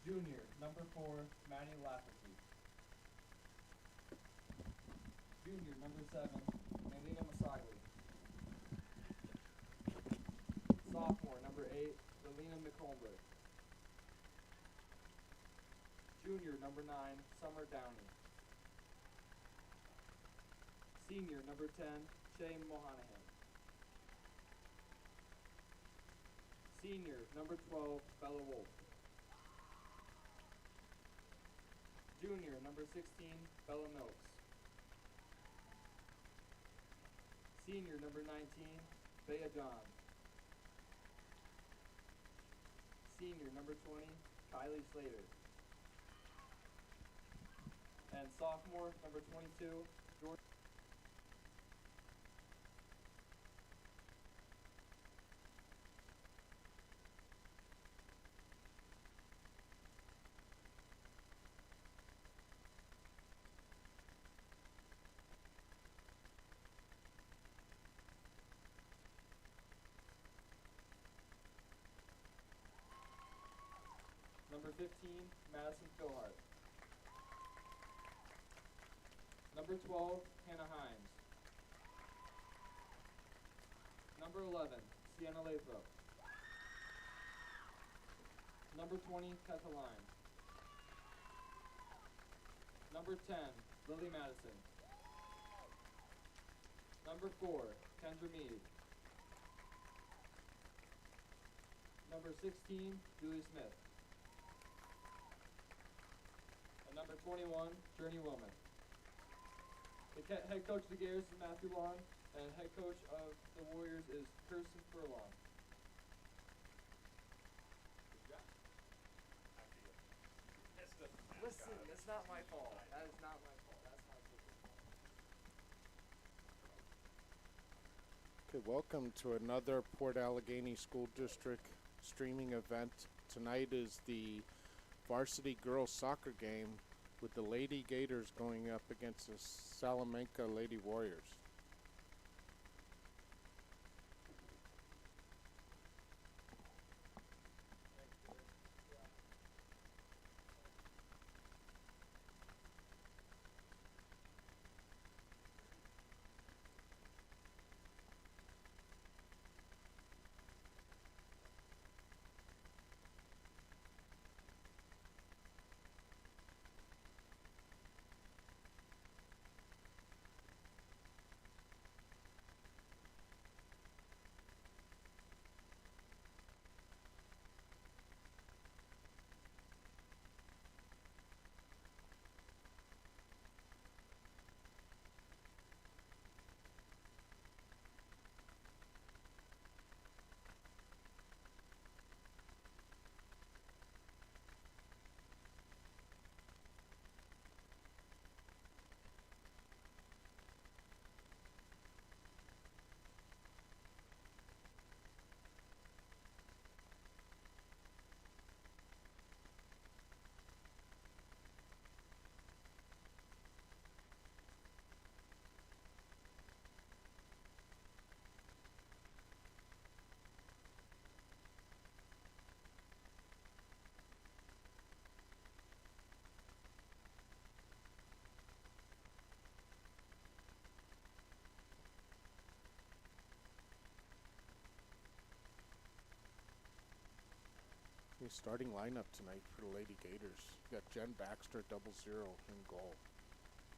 Junior, number 4, Manny Lafferty. Junior, number 7, Melina Masagli. Sophomore, number 8, Lelina McComber. Junior, number 9, Summer Downey. Senior, number 10, Shay Mohanahan. Senior, number 12, Bella Wolf. Junior, number 16, Bella Milks. Senior, number 19, Bea John. Senior, number 20, Kylie Slater. And sophomore, number 22, Jordan. Number 15, Madison Philhart. Number 12, Hannah Himes. Number 11, Sienna Lathrop. Number 20, Tessa Line. Number 10, Lily Madison. Number 4, Kendra Mead. Number 16, Julie Smith. And number 21, Journey Wilman. The head coach of the Gators is Matthew Long, and head coach of the Warriors is Kirsten Furlong. Listen, it's not my fault. That is not my fault. That's my fault. Okay, welcome to another Port Allegany School District streaming event. Tonight is the varsity girls soccer game with the Lady Gators going up against the Salamanca Lady Warriors. The starting lineup tonight for the Lady Gators. You got Jen Baxter, 00 in goal.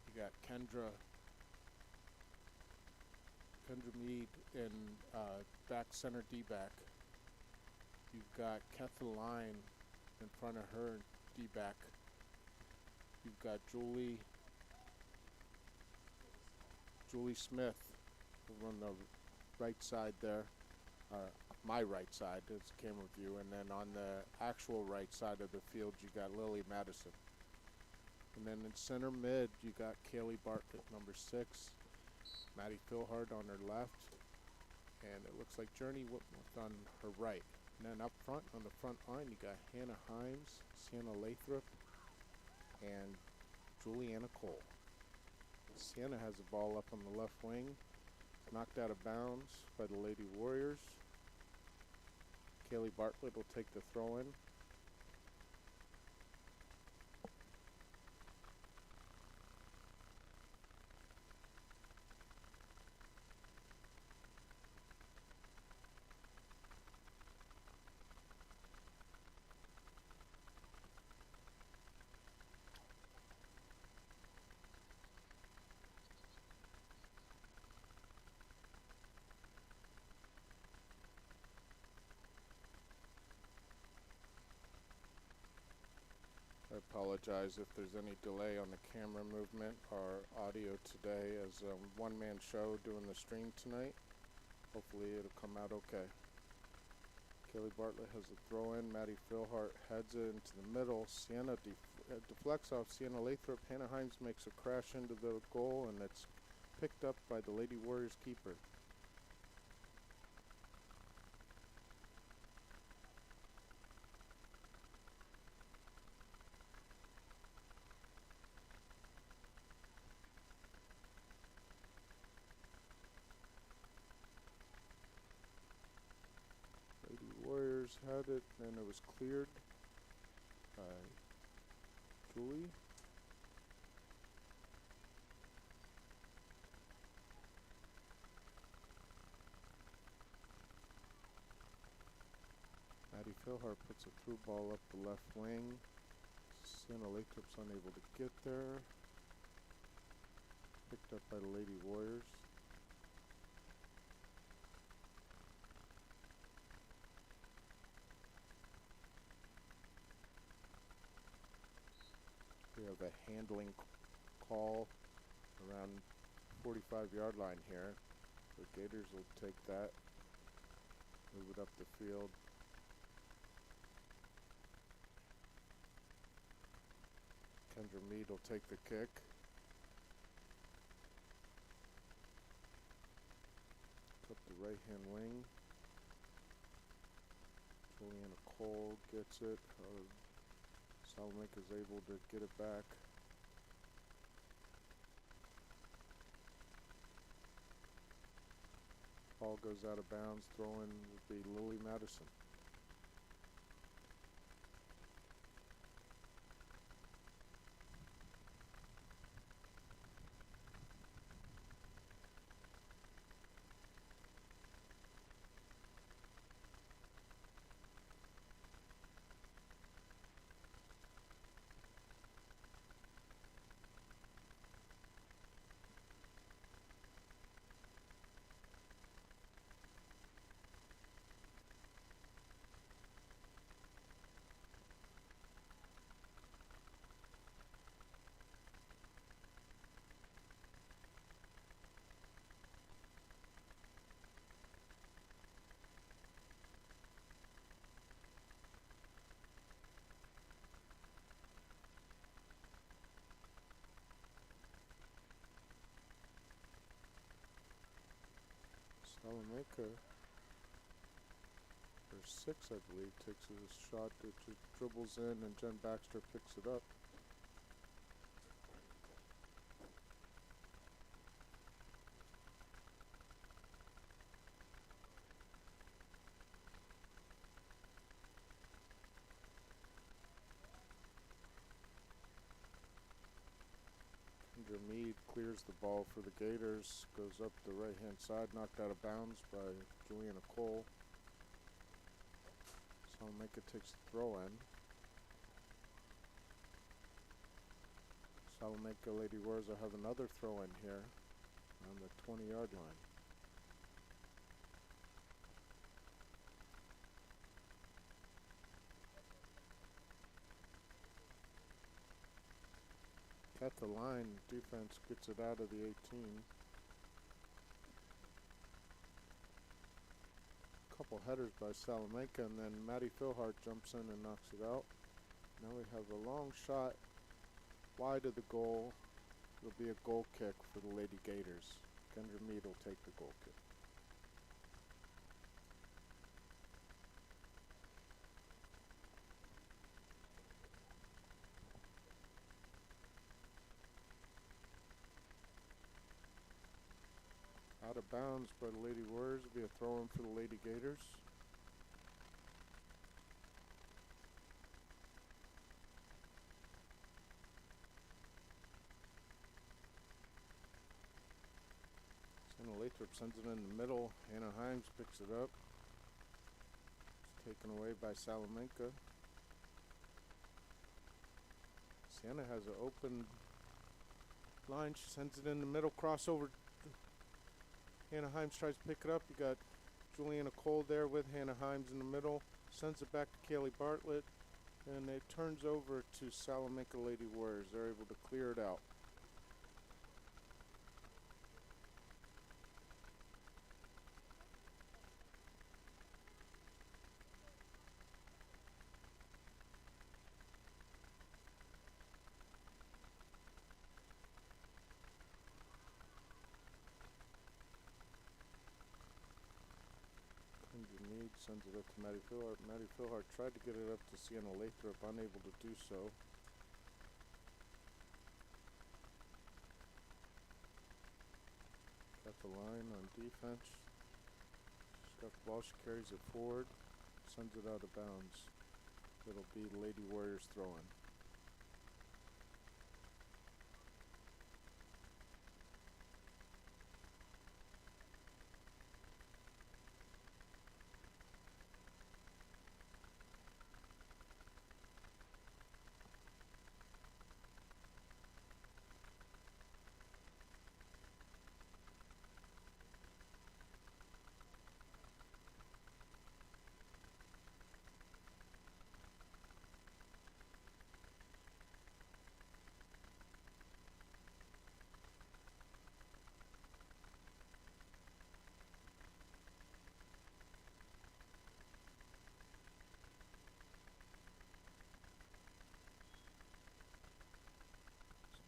You got Kendra Mead in back center D-back. You've got Ketha Line in front of her D-back. You've got Julie Smith over on the right side there. My right side is camera view, and then on the actual right side of the field you got Lily Madison. And then in center mid you got Kaylee Bartlett, number 6, Maddie Philhart on her left, and it looks like Journey Whitworth on her right. And then up front on the front line you got Hannah Himes, Sienna Lathrop, and Juliana Cole. Sienna has the ball up on the left wing. It's knocked out of bounds by the Lady Warriors. Kaylee Bartlett will take the throw in. I apologize if there's any delay on the camera movement or audio today, as a one-man show doing the stream tonight. Hopefully it'll come out okay. Kaylee Bartlett has the throw in. Maddie Philhart heads it into the middle. Sienna deflects off Sienna Lathrop. Hannah Himes makes a crash into the goal, and it's picked up by the Lady Warriors keeper. Lady Warriors had it, and it was cleared by Julie. Maddie Philhart puts a through ball up the left wing. Sienna Lathrop's unable to get there. Picked up by the Lady Warriors. We have a handling call around 45-yard line here. The Gators will take that, move it up the field. Kendra Mead will take the kick. Up the right-hand wing. Juliana Cole gets it. Salamanca is able to get it back. Ball goes out of bounds. Throw-in would be Lily Madison. Salamanca, or 6, I believe, takes a shot that just dribbles in, and Jen Baxter picks it up. Kendra Mead clears the ball for the Gators, goes up the right-hand side, knocked out of bounds by Juliana Cole. Salamanca takes the throw-in. Salamanca Lady Warriors will have another throw-in here on the 20-yard line. At the line, defense gets it out of the 18. Couple headers by Salamanca, and then Maddie Philhart jumps in and knocks it out. Now we have a long shot wide of the goal. It'll be a goal kick for the Lady Gators. Kendra Mead will take the goal kick. Out of bounds by the Lady Warriors. Will be a throw-in for the Lady Gators. Sienna Lathrop sends it in the middle. Hannah Himes picks it up. It's taken away by Salamanca. Sienna has an open line. She sends it in the middle. Crossover. Hannah Himes tries to pick it up. You got Juliana Cole there with Hannah Himes in the middle. Sends it back to Kaylee Bartlett. And it turns over to Salamanca Lady Warriors. They're able to clear it out. Mead sends it up to Maddie Philhart. Maddie Philhart tried to get it up to Sienna Lathrop, unable to do so. Got the line on defense. She's got the ball, she carries it forward, sends it out of bounds. It'll be Lady Warriors throwing.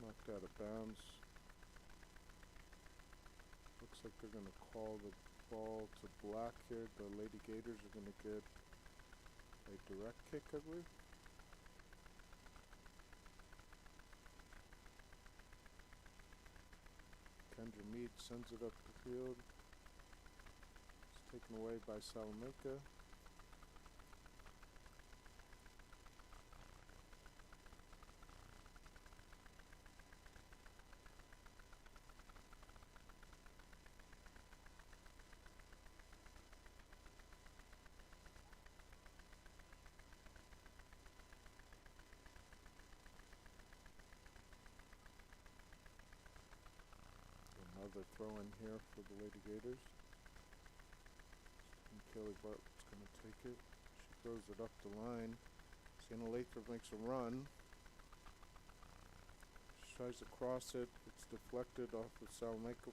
Knocked out of bounds. Looks like they're going to call the ball to Black here. The Lady Gators are going to get a direct kick, I believe. Kendra Mead sends it up the field. It's taken away by Salamanca. Another throw in here for the Lady Gators. And Kelly Bartlett's going to take it. She throws it up the line. Sienna Lathrop makes a run. She tries to cross it. It's deflected off of Salamanca.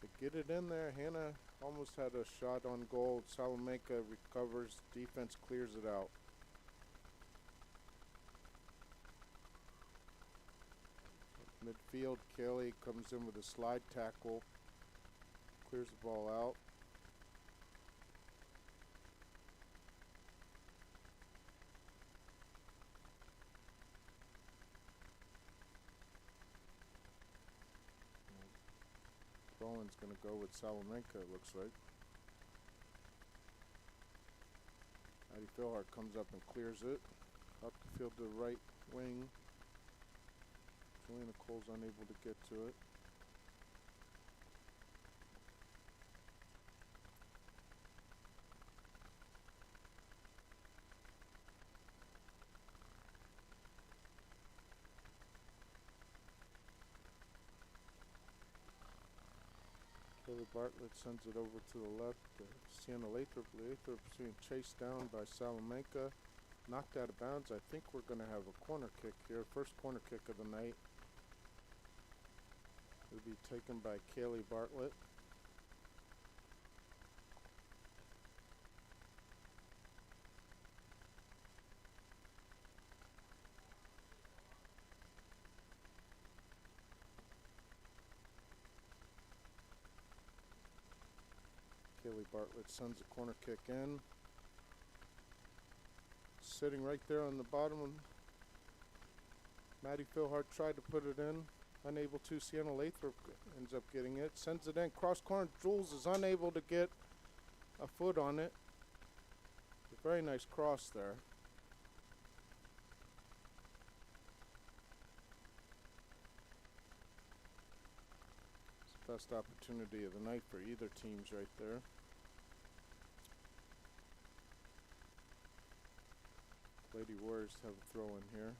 They get it in there. Hannah almost had a shot on goal. Salamanca recovers. Defense clears it out. Midfield, Kelly comes in with a slide tackle, clears the ball out. Throw-in's going to go with Salamanca, it looks like. Maddie Philhart comes up and clears it. Up the field to the right wing. Juliana Cole's unable to get to it. Kelly Bartlett sends it over to the left to Sienna Lathrop. Lathrop's being chased down by Salamanca. Knocked out of bounds. I think we're going to have a corner kick here. First corner kick of the night. It'll be taken by Kaylee Bartlett. Kaylee Bartlett sends a corner kick in. Sitting right there on the bottom. Maddie Philhart tried to put it in. Unable to. Sienna Lathrop ends up getting it. Sends it in. Cross corner. Jules is unable to get a foot on it. A very nice cross there. Best opportunity of the night for either teams right there. Lady Warriors have a throw in here.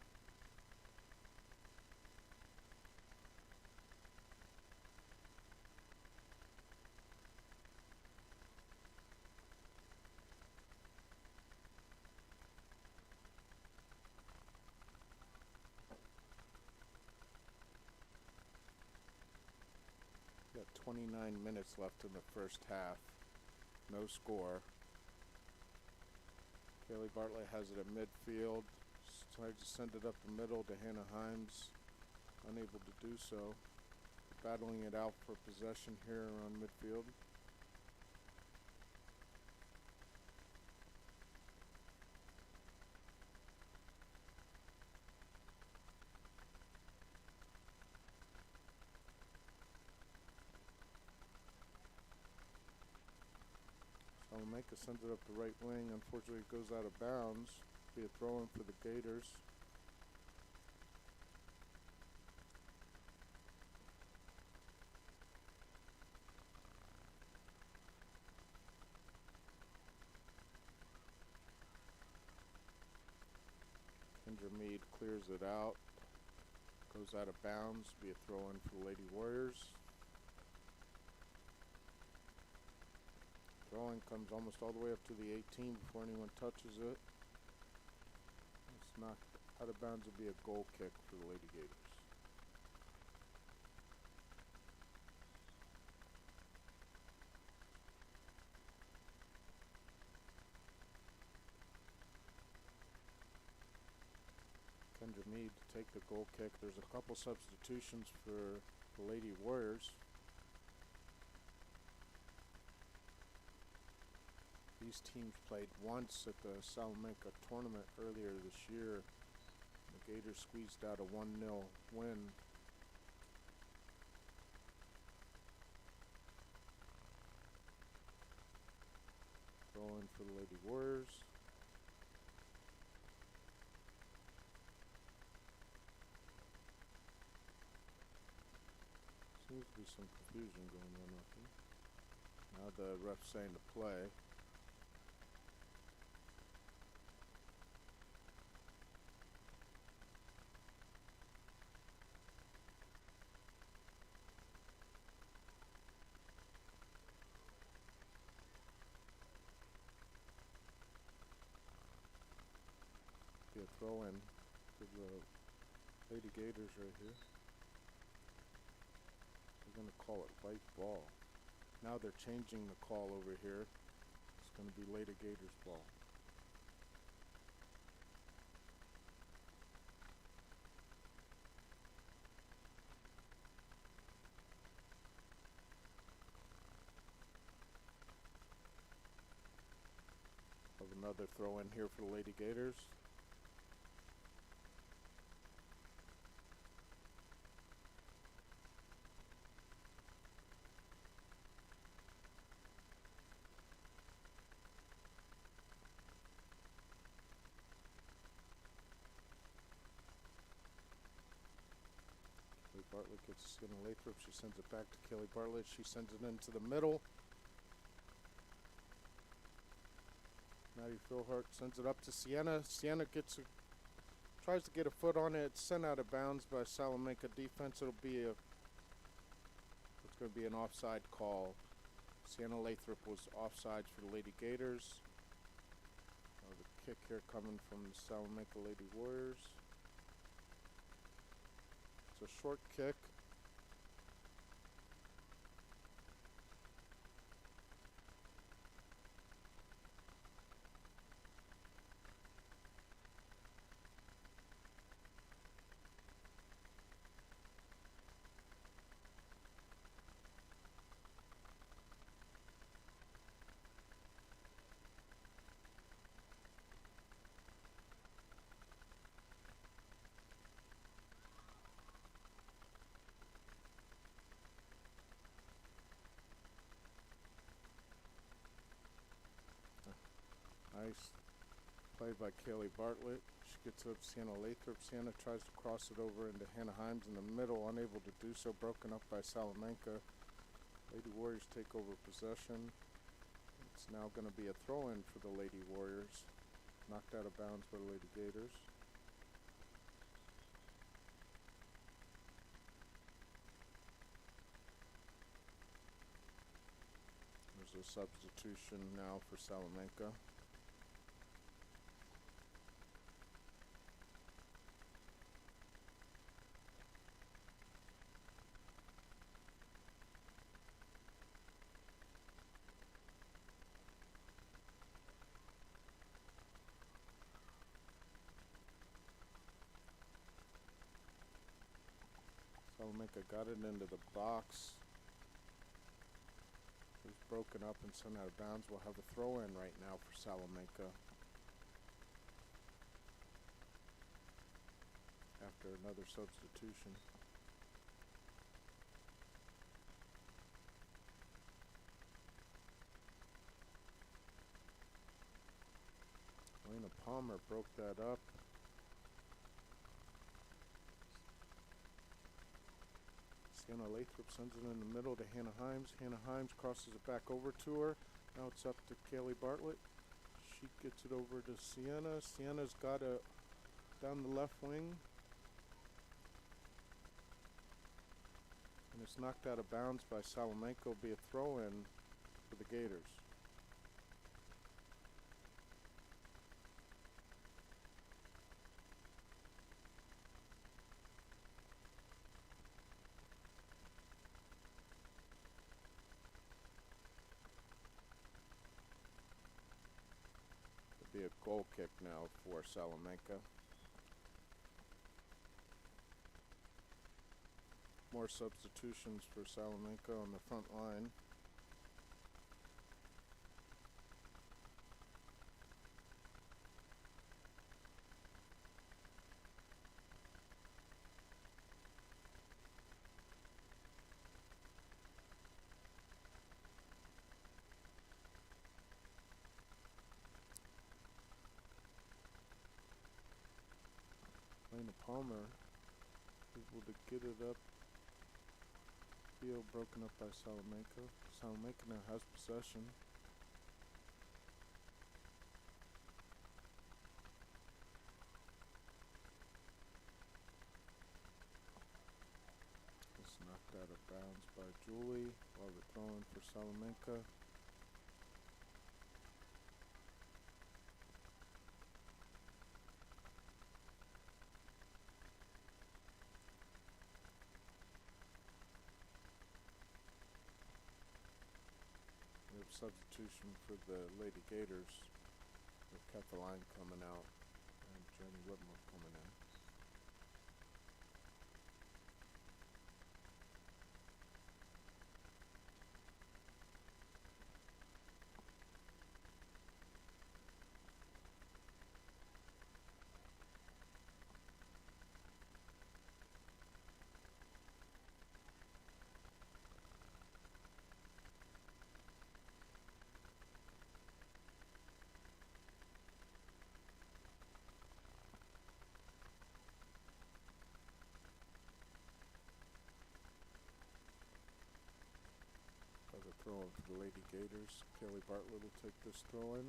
Got 29 minutes left in the first half. No score. Kaylee Bartlett has it at midfield. Tries to send it up the middle to Hannah Himes. Unable to do so. Battling it out for possession here around midfield. Salamanca sends it up the right wing. Unfortunately, it goes out of bounds. Be a throw-in for the Gators. Kendra Mead clears it out. Goes out of bounds. Be a throw-in for the Lady Warriors. Throwing comes almost all the way up to the 18 before anyone touches it. It's knocked out of bounds. Will be a goal kick for the Lady Gators. Kendra Mead to take the goal kick. There's a couple substitutions for the Lady Warriors. These teams played once at the Salamanca tournament earlier this year. The Gators squeezed out a 1-0 win. Throw-in for the Lady Warriors. Seems to be some confusion going on up here. Now the ref's saying to play. Be a throw-in for the Lady Gators right here. They're going to call it white ball. Now they're changing the call over here. It's going to be Lady Gators ball. Have another throw in here for the Lady Gators. Bartlett gets a skin of Lathrop. She sends it back to Kelly Bartlett. She sends it into the middle. Maddie Philhart sends it up to Sienna. Sienna tries to get a foot on it. It's sent out of bounds by Salamanca defense. It's going to be an offside call. Sienna Lathrop was offsides for the Lady Gators. The kick here coming from the Salamanca Lady Warriors. It's a short kick. Nice play by Kaylee Bartlett. She gets up Sienna Lathrop. Sienna tries to cross it over into Hannah Himes in the middle, unable to do so, broken up by Salamanca. Lady Warriors take over possession. It's now going to be a throw-in for the Lady Warriors. Knocked out of bounds by the Lady Gators. There's a substitution now for Salamanca. Salamanca got it into the box. It was broken up and sent out of bounds. We'll have a throw-in right now for Salamanca. After another substitution. Elena Palmer broke that up. Sienna Lathrop sends it in the middle to Hannah Himes. Hannah Himes crosses it back over to her. Now it's up to Kaylee Bartlett. She gets it over to Sienna. Sienna's got it down the left wing. And it's knocked out of bounds by Salamanca. Will be a throw-in for the Gators. Be a goal kick now for Salamanca. More substitutions for Salamanca on the front line. Elena Palmer able to get it up field, broken up by Salamanca. Salamanca now has possession. It's knocked out of bounds by Julie while we're throwing for Salamanca. Substitution for the Lady Gators with Kathleen coming out and Jenny Whitmore coming in. Throw in for the Lady Gators. Kelly Bartlett will take this throw in.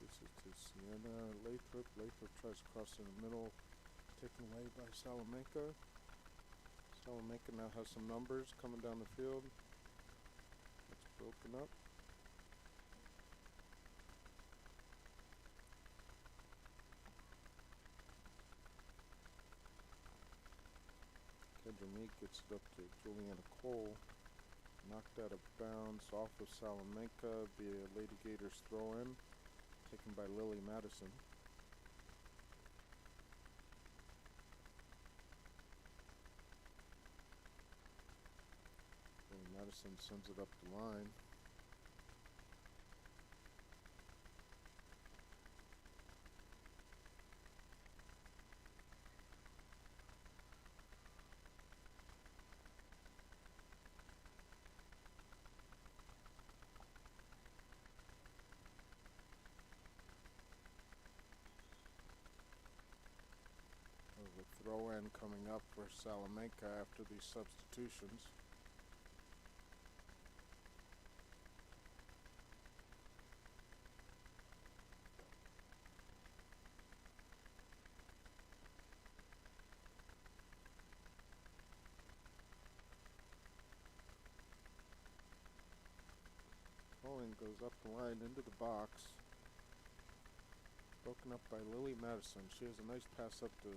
This is to Sienna Lathrop. Lathrop tries to cross in the middle, taken away by Salamanca. Salamanca now has some numbers coming down the field. It's broken up. Kendra Meek gets it up to Juliana Cole. Knocked out of bounds off of Salamanca via Lady Gators throw-in. Taken by Lily Madison. Lily Madison sends it up the line. throw in coming up for Salamanca after these substitutions. Bowling goes up the line into the box. Broken up by Lily Madison. She has a nice pass up to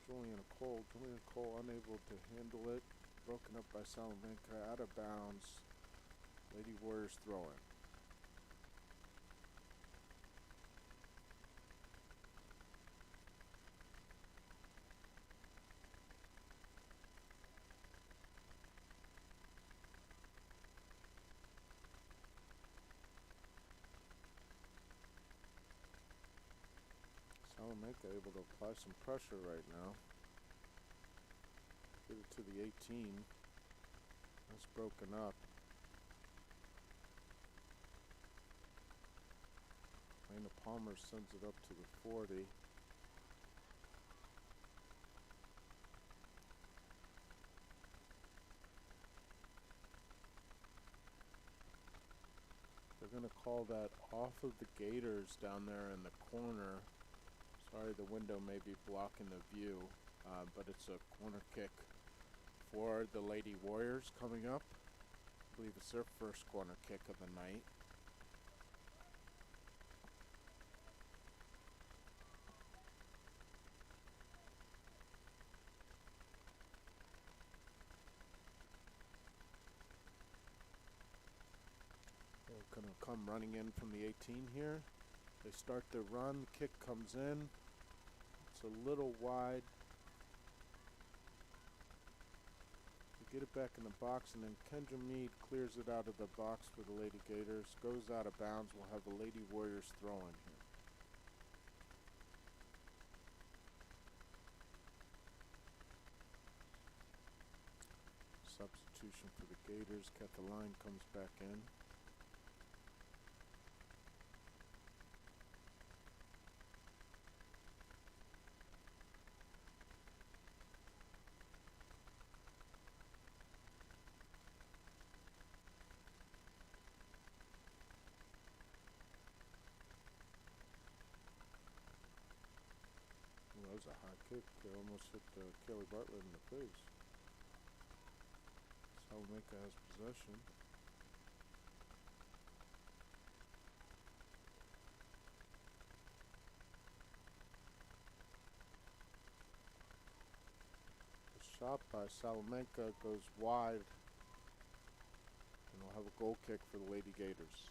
Juliana Cole. Juliana Cole unable to handle it. Broken up by Salamanca, out of bounds. Lady Warriors throwing. Salamanca able to apply some pressure right now. Get it to the 18. That's broken up. Lena Palmer sends it up to the 40. They're going to call that off of the Gators down there in the corner. Sorry, the window may be blocking the view, but it's a corner kick for the Lady Warriors coming up. I believe it's their first corner kick of the night. They're going to come running in from the 18 here. They start their run, the kick comes in. It's a little wide. They get it back in the box, and then Kendra Mead clears it out of the box for the Lady Gators. Goes out of bounds. We'll have the Lady Warriors throwing here. Substitution for the Gators. Cataline comes back in. That was a high kick. It almost hit Kelly Bartlett in the face. Salamanca has possession. The shot by Salamanca goes wide. And we'll have a goal kick for the Lady Gators.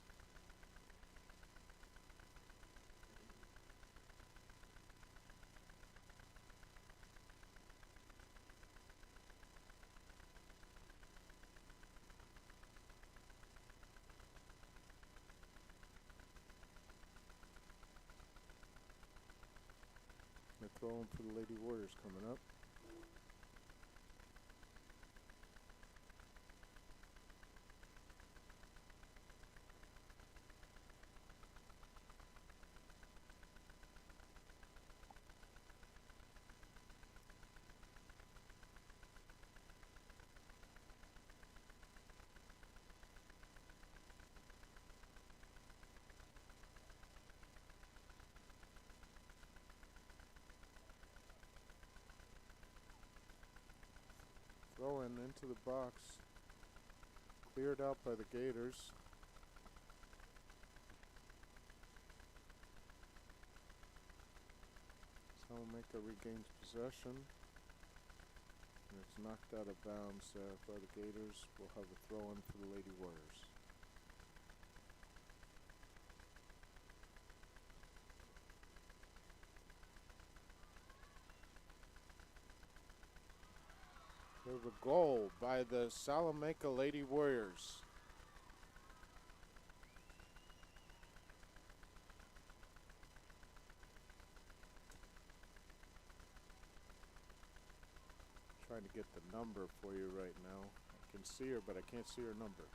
They're throwing for the Lady Warriors coming up. Throw-in into the box. Cleared out by the Gators. Salamanca regains possession. And it's knocked out of bounds by the Gators. We'll have a throw-in for the Lady Warriors. There's a goal by the Salamanca Lady Warriors. Trying to get the number for you right now. I can see her, but I can't see her number.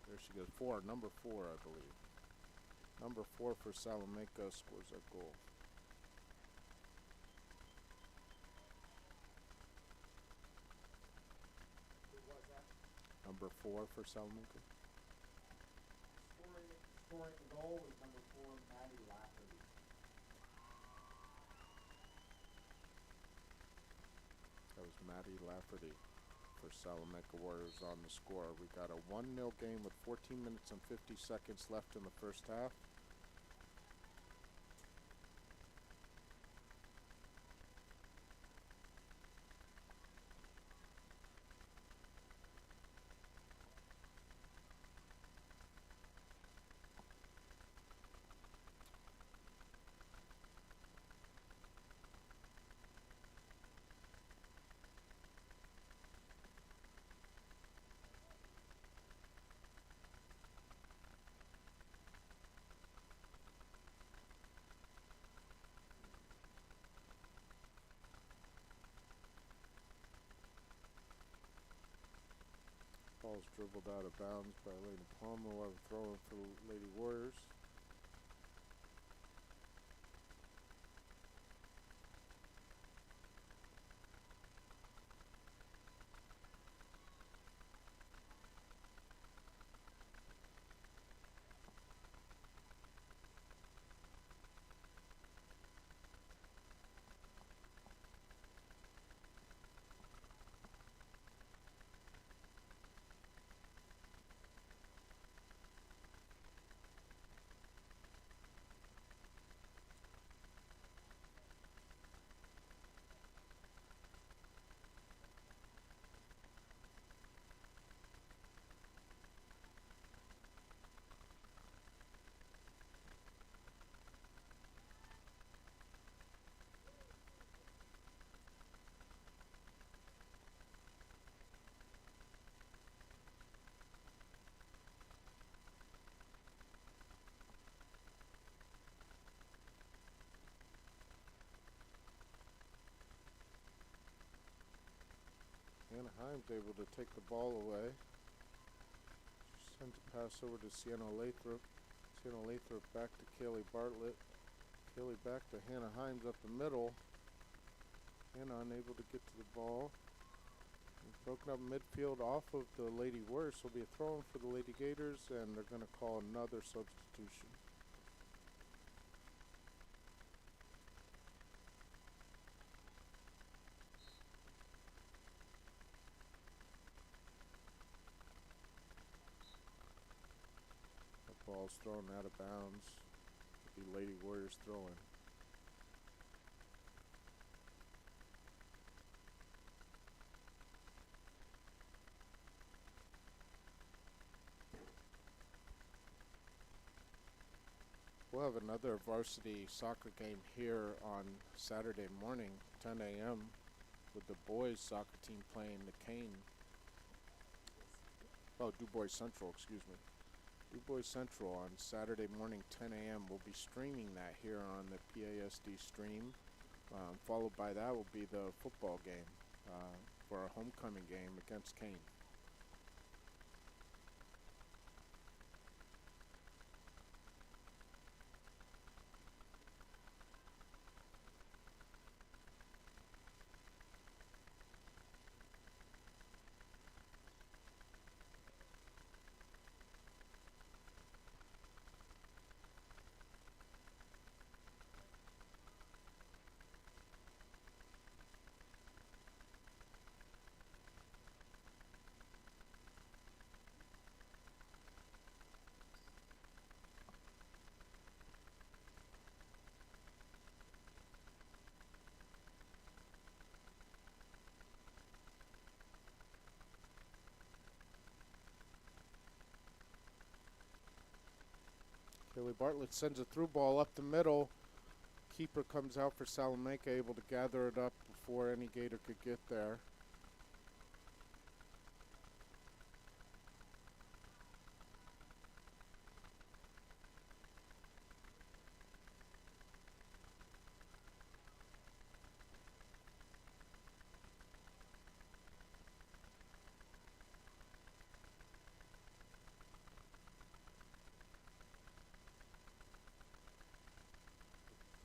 There she goes. Number 4, I believe. Number 4 for Salamanca scores that goal. number 4 for Salamanca. Scoring the goal was number 4, Maddie Lafferty. That was Maddie Lafferty for Salamanca Warriors on the score. We got a 1-0 game with 14 minutes and 50 seconds left in the first half. Ball's dribbled out of bounds by Lady Palmer while throwing for the Lady Warriors. Anaheim's able to take the ball away. She sends a pass over to Sienna Lathrop. Sienna Lathrop back to Kaylee Bartlett. Kaylee back to Hannah Himes up the middle. Hannah unable to get to the ball. Broken up midfield off of the Lady Warriors. So it'll be a throw-in for the Lady Gators, and they're going to call another substitution. Ball's thrown out of bounds. The Lady Warriors throwing. We'll have another varsity soccer game here on Saturday morning, 10 a.m. with the boys soccer team playing the Cane. Oh, Du Bois Central, excuse me. Du Bois Central on Saturday morning, 10 a.m. We'll be streaming that here on the PASD stream. Followed by that will be the football game for our homecoming game against Cane. Kaylee Bartlett sends a through ball up the middle. Keeper comes out for Salamanca, able to gather it up before any Gator could get there.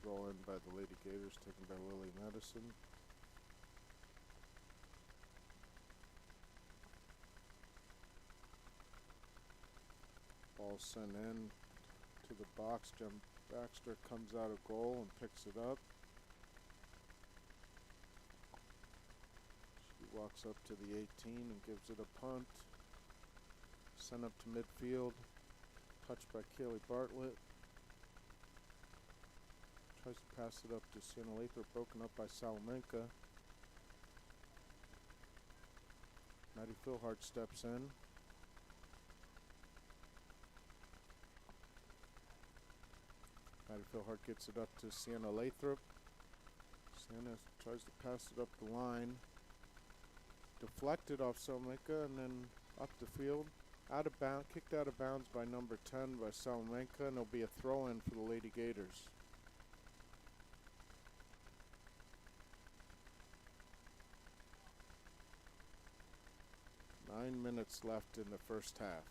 Throw in by the Lady Gators, taken by Lily Madison. sent in to the box. Jen Baxter comes out of goal and picks it up. She walks up to the 18 and gives it a punt. Sent up to midfield. Touched by Kaylee Bartlett. Tries to pass it up to Sienna Lathrop, broken up by Salamanca. Maddie Philhart steps in. Maddie Philhart gets it up to Sienna Lathrop. Sienna tries to pass it up the line. Deflected off Salamanca and then up the field. Out of bounds, kicked out of bounds by number 10 by Salamanca, and it'll be a throw-in for the Lady Gators. Nine minutes left in the first half.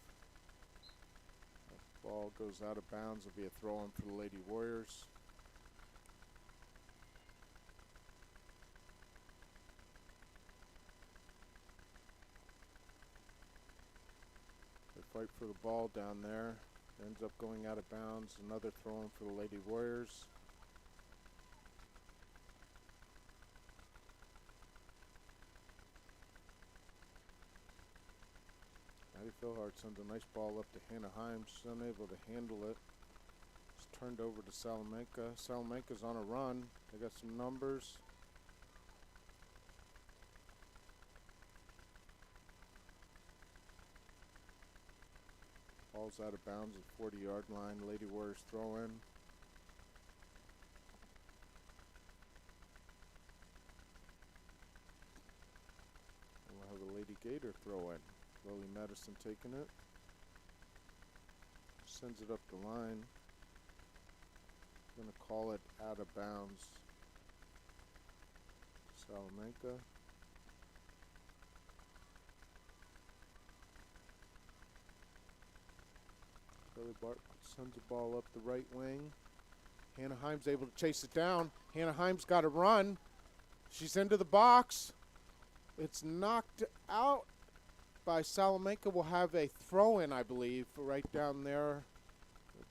The ball goes out of bounds. It'll be a throw-in for the Lady Warriors. They fight for the ball down there. Ends up going out of bounds. Another throw-in for the Lady Warriors. Maddie Philhart sends a nice ball up to Hannah Himes. She's unable to handle it. It's turned over to Salamanca. Salamanca's on a run. They got some numbers. Ball's out of bounds at 40-yard line. Lady Warriors throw in. We'll have a Lady Gator throw in. Lily Madison taking it. Sends it up the line. Gonna call it out of bounds. Salamanca. Kelly Bart sends the ball up the right wing. Hannah Himes able to chase it down. Hannah Himes got to run. She's into the box. It's knocked out by Salamanca. Will have a throw-in, I believe, right down there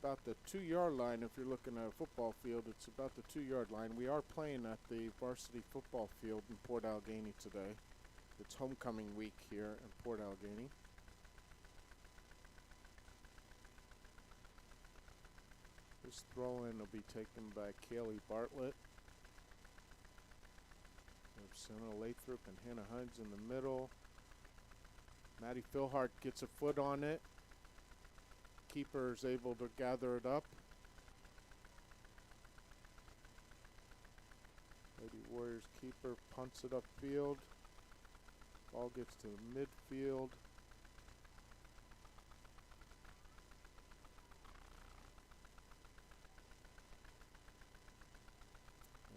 about the 2-yard line. If you're looking at a football field, it's about the 2-yard line. We are playing at the Varsity football field in Port Allegany today. It's homecoming week here in Port Allegany. This throw-in will be taken by Kaylee Bartlett. We have Sienna Lathrop and Hannah Himes in the middle. Maddie Philhart gets a foot on it. Keeper is able to gather it up. Lady Warriors keeper punts it upfield. Ball gets to the midfield.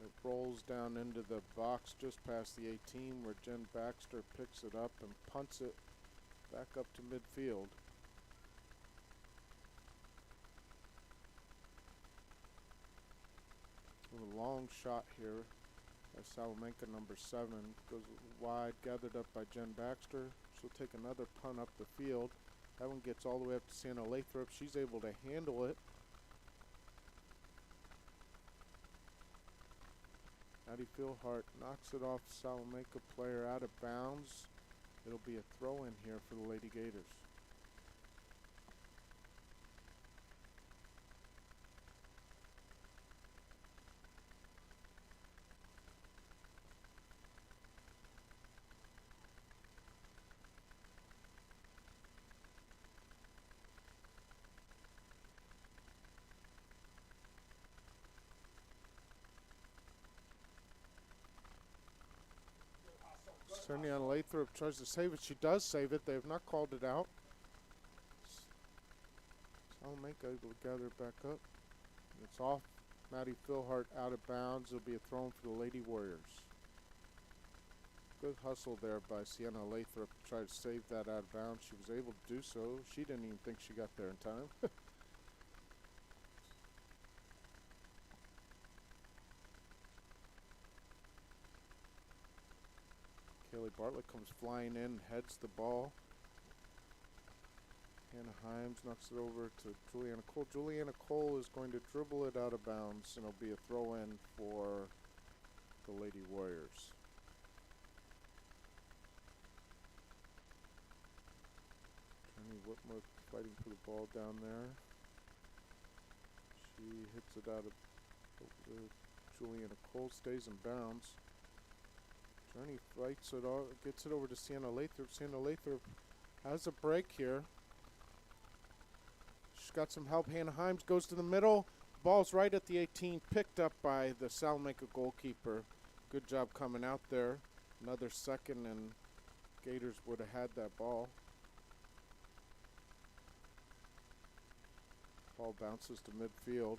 It rolls down into the box just past the 18 where Jen Baxter picks it up and punts it back up to midfield. A long shot here by Salamanca, number 7. Goes wide, gathered up by Jen Baxter. She'll take another punt up the field. That one gets all the way up to Sienna Lathrop. She's able to handle it. Maddie Philhart knocks it off Salamanca player out of bounds. It'll be a throw-in here for the Lady Gators. Sernian Lathrop tries to save it. She does save it. They have not called it out. Salamanca able to gather it back up. It's off. Maddie Philhart out of bounds. It'll be a throw for the Lady Warriors. Good hustle there by Sienna Lathrop to try to save that out of bounds. She was able to do so. She didn't even think she got there in time. Kaylee Bartlett comes flying in, heads the ball. Hannah Himes knocks it over to Juliana Cole. Juliana Cole is going to dribble it out of bounds, and it'll be a throw-in for the Lady Warriors. Jenny Whitmer fighting for the ball down there. She hits it out of Juliana Cole, stays in bounds. Journey fights it all, gets it over to Sienna Lathrop. Sienna Lathrop has a break here. She's got some help. Hannah Himes goes to the middle. Ball's right at the 18, picked up by the Salamanca goalkeeper. Good job coming out there. Another second and Gators would have had that ball. Ball bounces to midfield.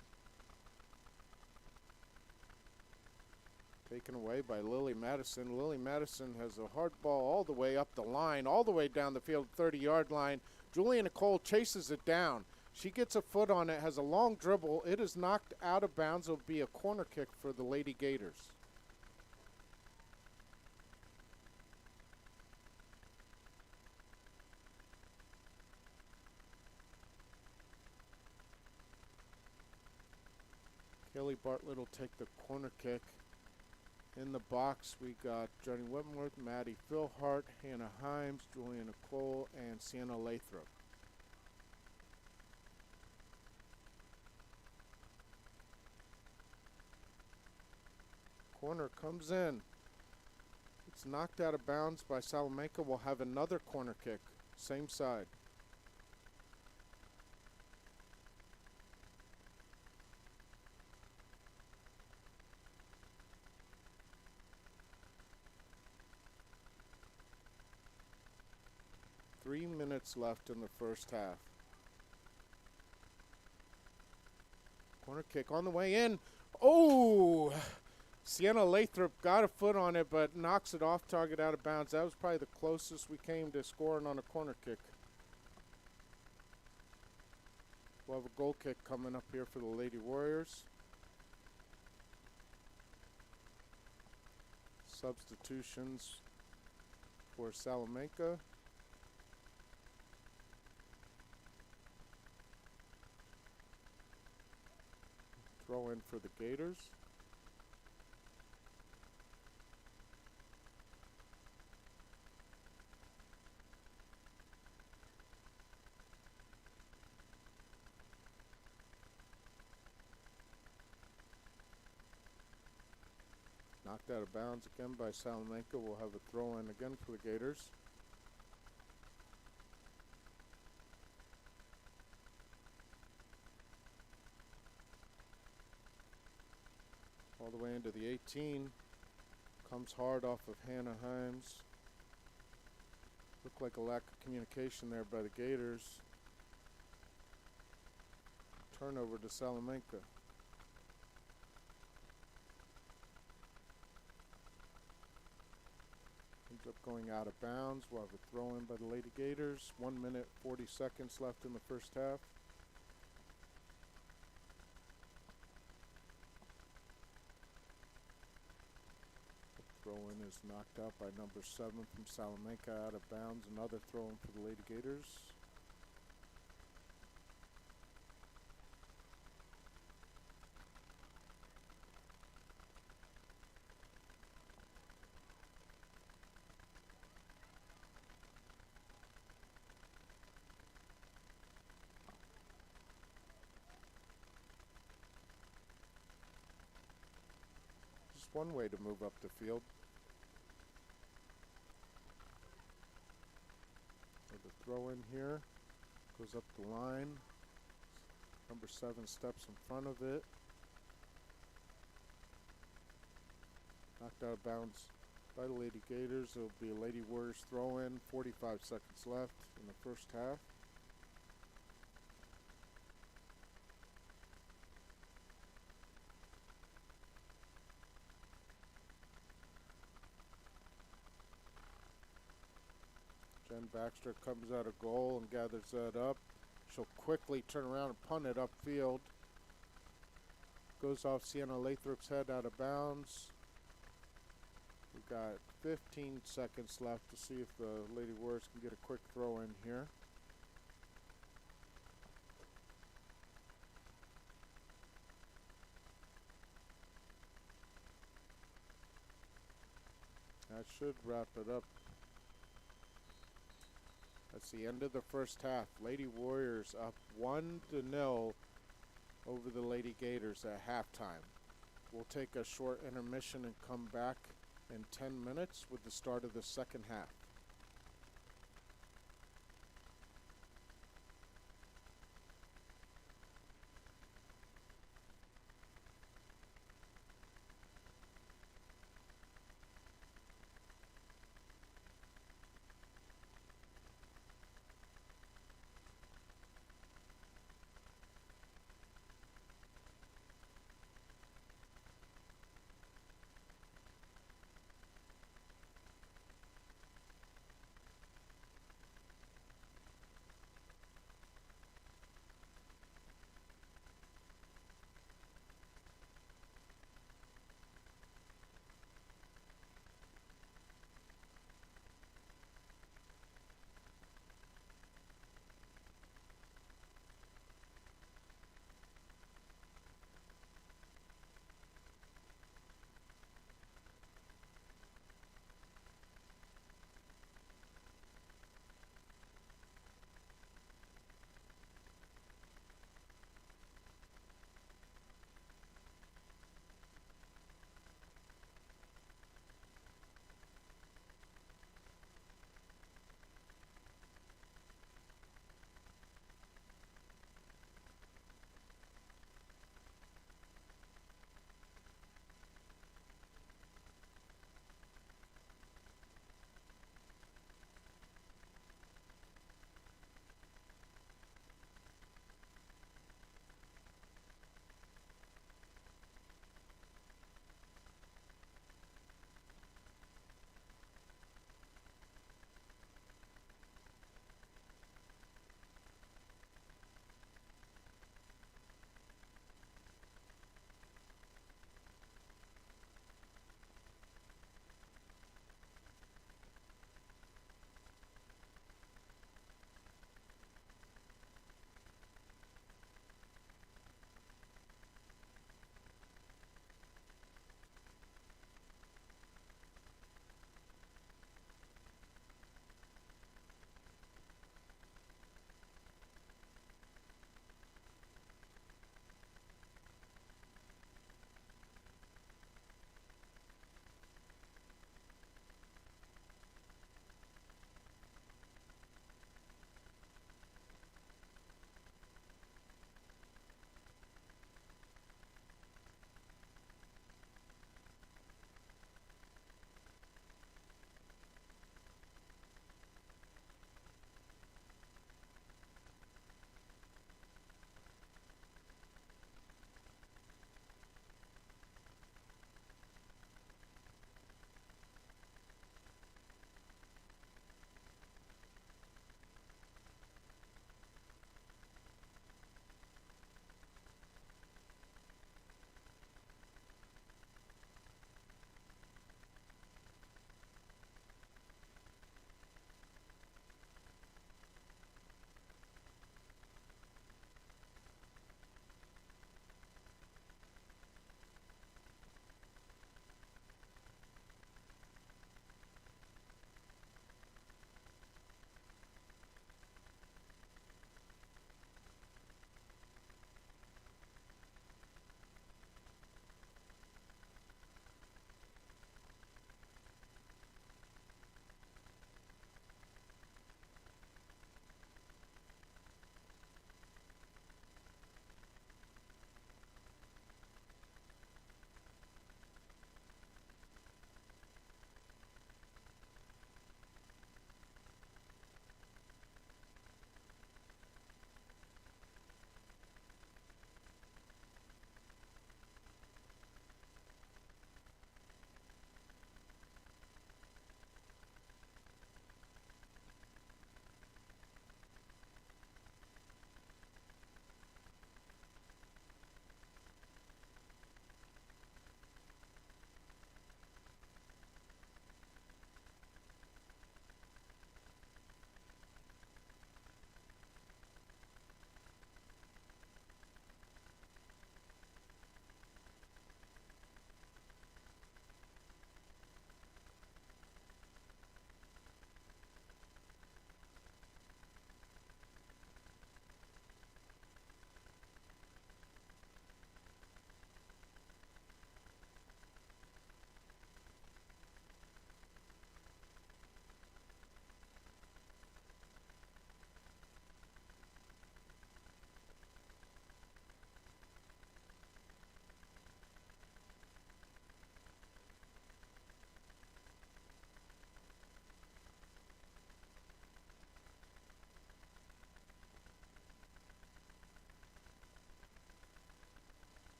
Taken away by Lily Madison. Lily Madison has a hard ball all the way up the line, all the way down the field, 30-yard line. Juliana Cole chases it down. She gets a foot on it, has a long dribble. It is knocked out of bounds. It'll be a corner kick for the Lady Gators. Kelly Bartlett will take the corner kick. In the box, we got Johnny Whitworth, Maddie Philhart, Hannah Himes, Juliana Cole, and Sienna Lathrop. Corner comes in. It's knocked out of bounds by Salamanca. We'll have another corner kick, same side. Three minutes left in the first half. Corner kick on the way in. Oh! Sienna Lathrop got a foot on it, but knocks it off target out of bounds. That was probably the closest we came to scoring on a corner kick. We'll have a goal kick coming up here for the Lady Warriors. Substitutions for Salamanca. Throw in for the Gators. Knocked out of bounds again by Salamanca. We'll have a throw in again for the Gators. All the way into the 18. Comes hard off of Hannah Himes. Looked like a lack of communication there by the Gators. Turnover to Salamanca. Ends up going out of bounds. We'll have a throw in by the Lady Gators. 1 minute, 40 seconds left in the first half. Throw-in is knocked out by number 7 from Salamanca, out of bounds. Another throw-in for the Lady Gators. Just one way to move up the field. Throw in here, goes up the line. Number 7 steps in front of it. Knocked out of bounds by the Lady Gators. It'll be a Lady Warriors throw in. 45 seconds left in the first half. Jen Baxter comes out of goal and gathers that up. She'll quickly turn around and punt it upfield. Goes off Sienna Lathrop's head out of bounds. We've got 15 seconds left to see if the Lady Warriors can get a quick throw in here. That should wrap it up. That's the end of the first half. Lady Warriors up 1-0 over the Lady Gators at halftime. We'll take a short intermission and come back in 10 minutes with the start of the second half.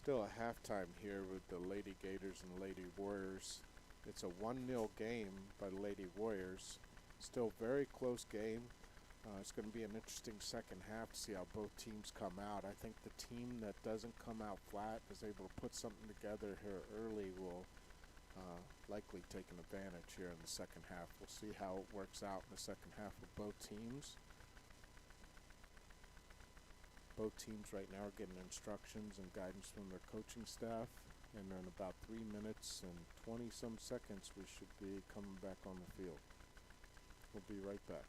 Still at halftime here with the Lady Gators and Lady Warriors. It's a 1-0 game by the Lady Warriors. Still very close game. It's going to be an interesting second half to see how both teams come out. I think the team that doesn't come out flat, is able to put something together here early, will likely take an advantage here in the second half. We'll see how it works out in the second half of both teams. Both teams right now are getting instructions and guidance from their coaching staff. And in about 3 minutes and 20-some seconds, we should be coming back on the field. We'll be right back.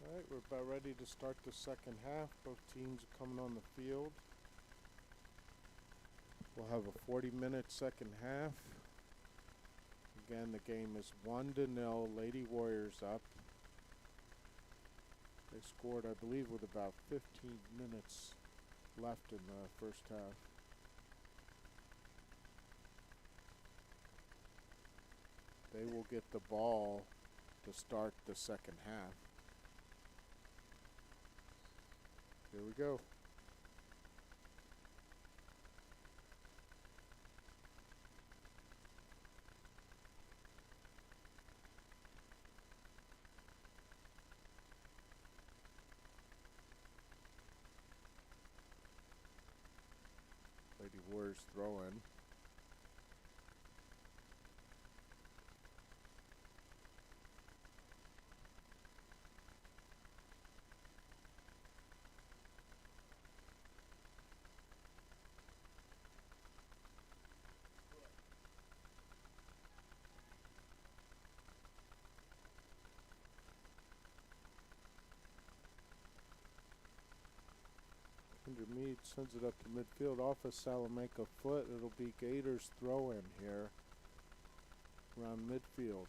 Alright, we're about ready to start the second half. Both teams are coming on the field. We'll have a 40-minute second half. Again, the game is 1-0. Lady Warriors up. They scored, I believe, with about 15 minutes left in the first half. They will get the ball to start the second half. Here we go. Gators throw in. Mead sends it up to midfield off of Salamanca foot. It'll be Gators throw in here around midfield.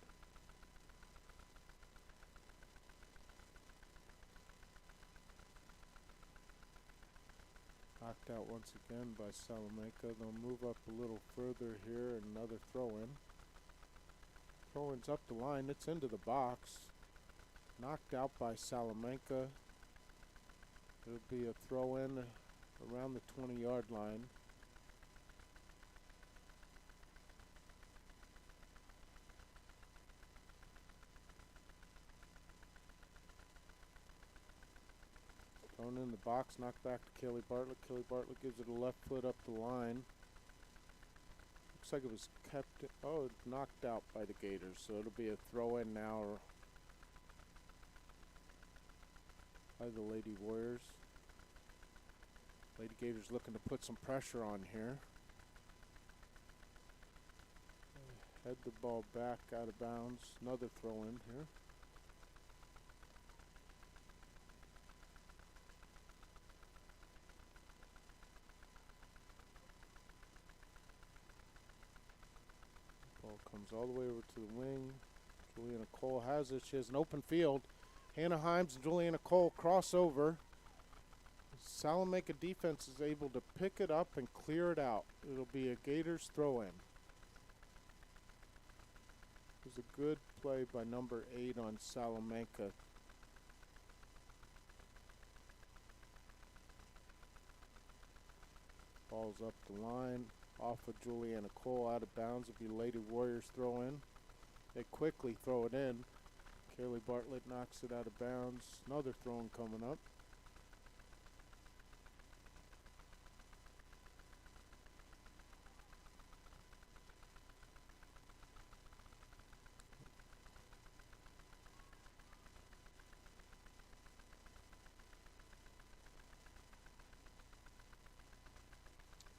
Knocked out once again by Salamanca. They'll move up a little further here. Another throw in. Throw in's up the line. It's into the box. Knocked out by Salamanca. It'll be a throw in around the 20-yard line. Thrown in the box, knocked back to Kelly Bartlett. Kelly Bartlett gives it a left foot up the line. Looks like it was kept, knocked out by the Gators, so it'll be a throw in now by the Lady Warriors. Lady Gators looking to put some pressure on here. Head the ball back out of bounds. Another throw in here. Ball comes all the way over to the wing. Juliana Cole has it. She has an open field. Hannah Himes and Juliana Cole cross over. Salamanca defense is able to pick it up and clear it out. It'll be a Gators throw-in. It was a good play by number 8 on Salamanca. Ball's up the line, off of Juliana Cole, out of bounds. It'll be Lady Warriors throw-in. They quickly throw it in. Kaylee Bartlett knocks it out of bounds. Another throw-in coming up.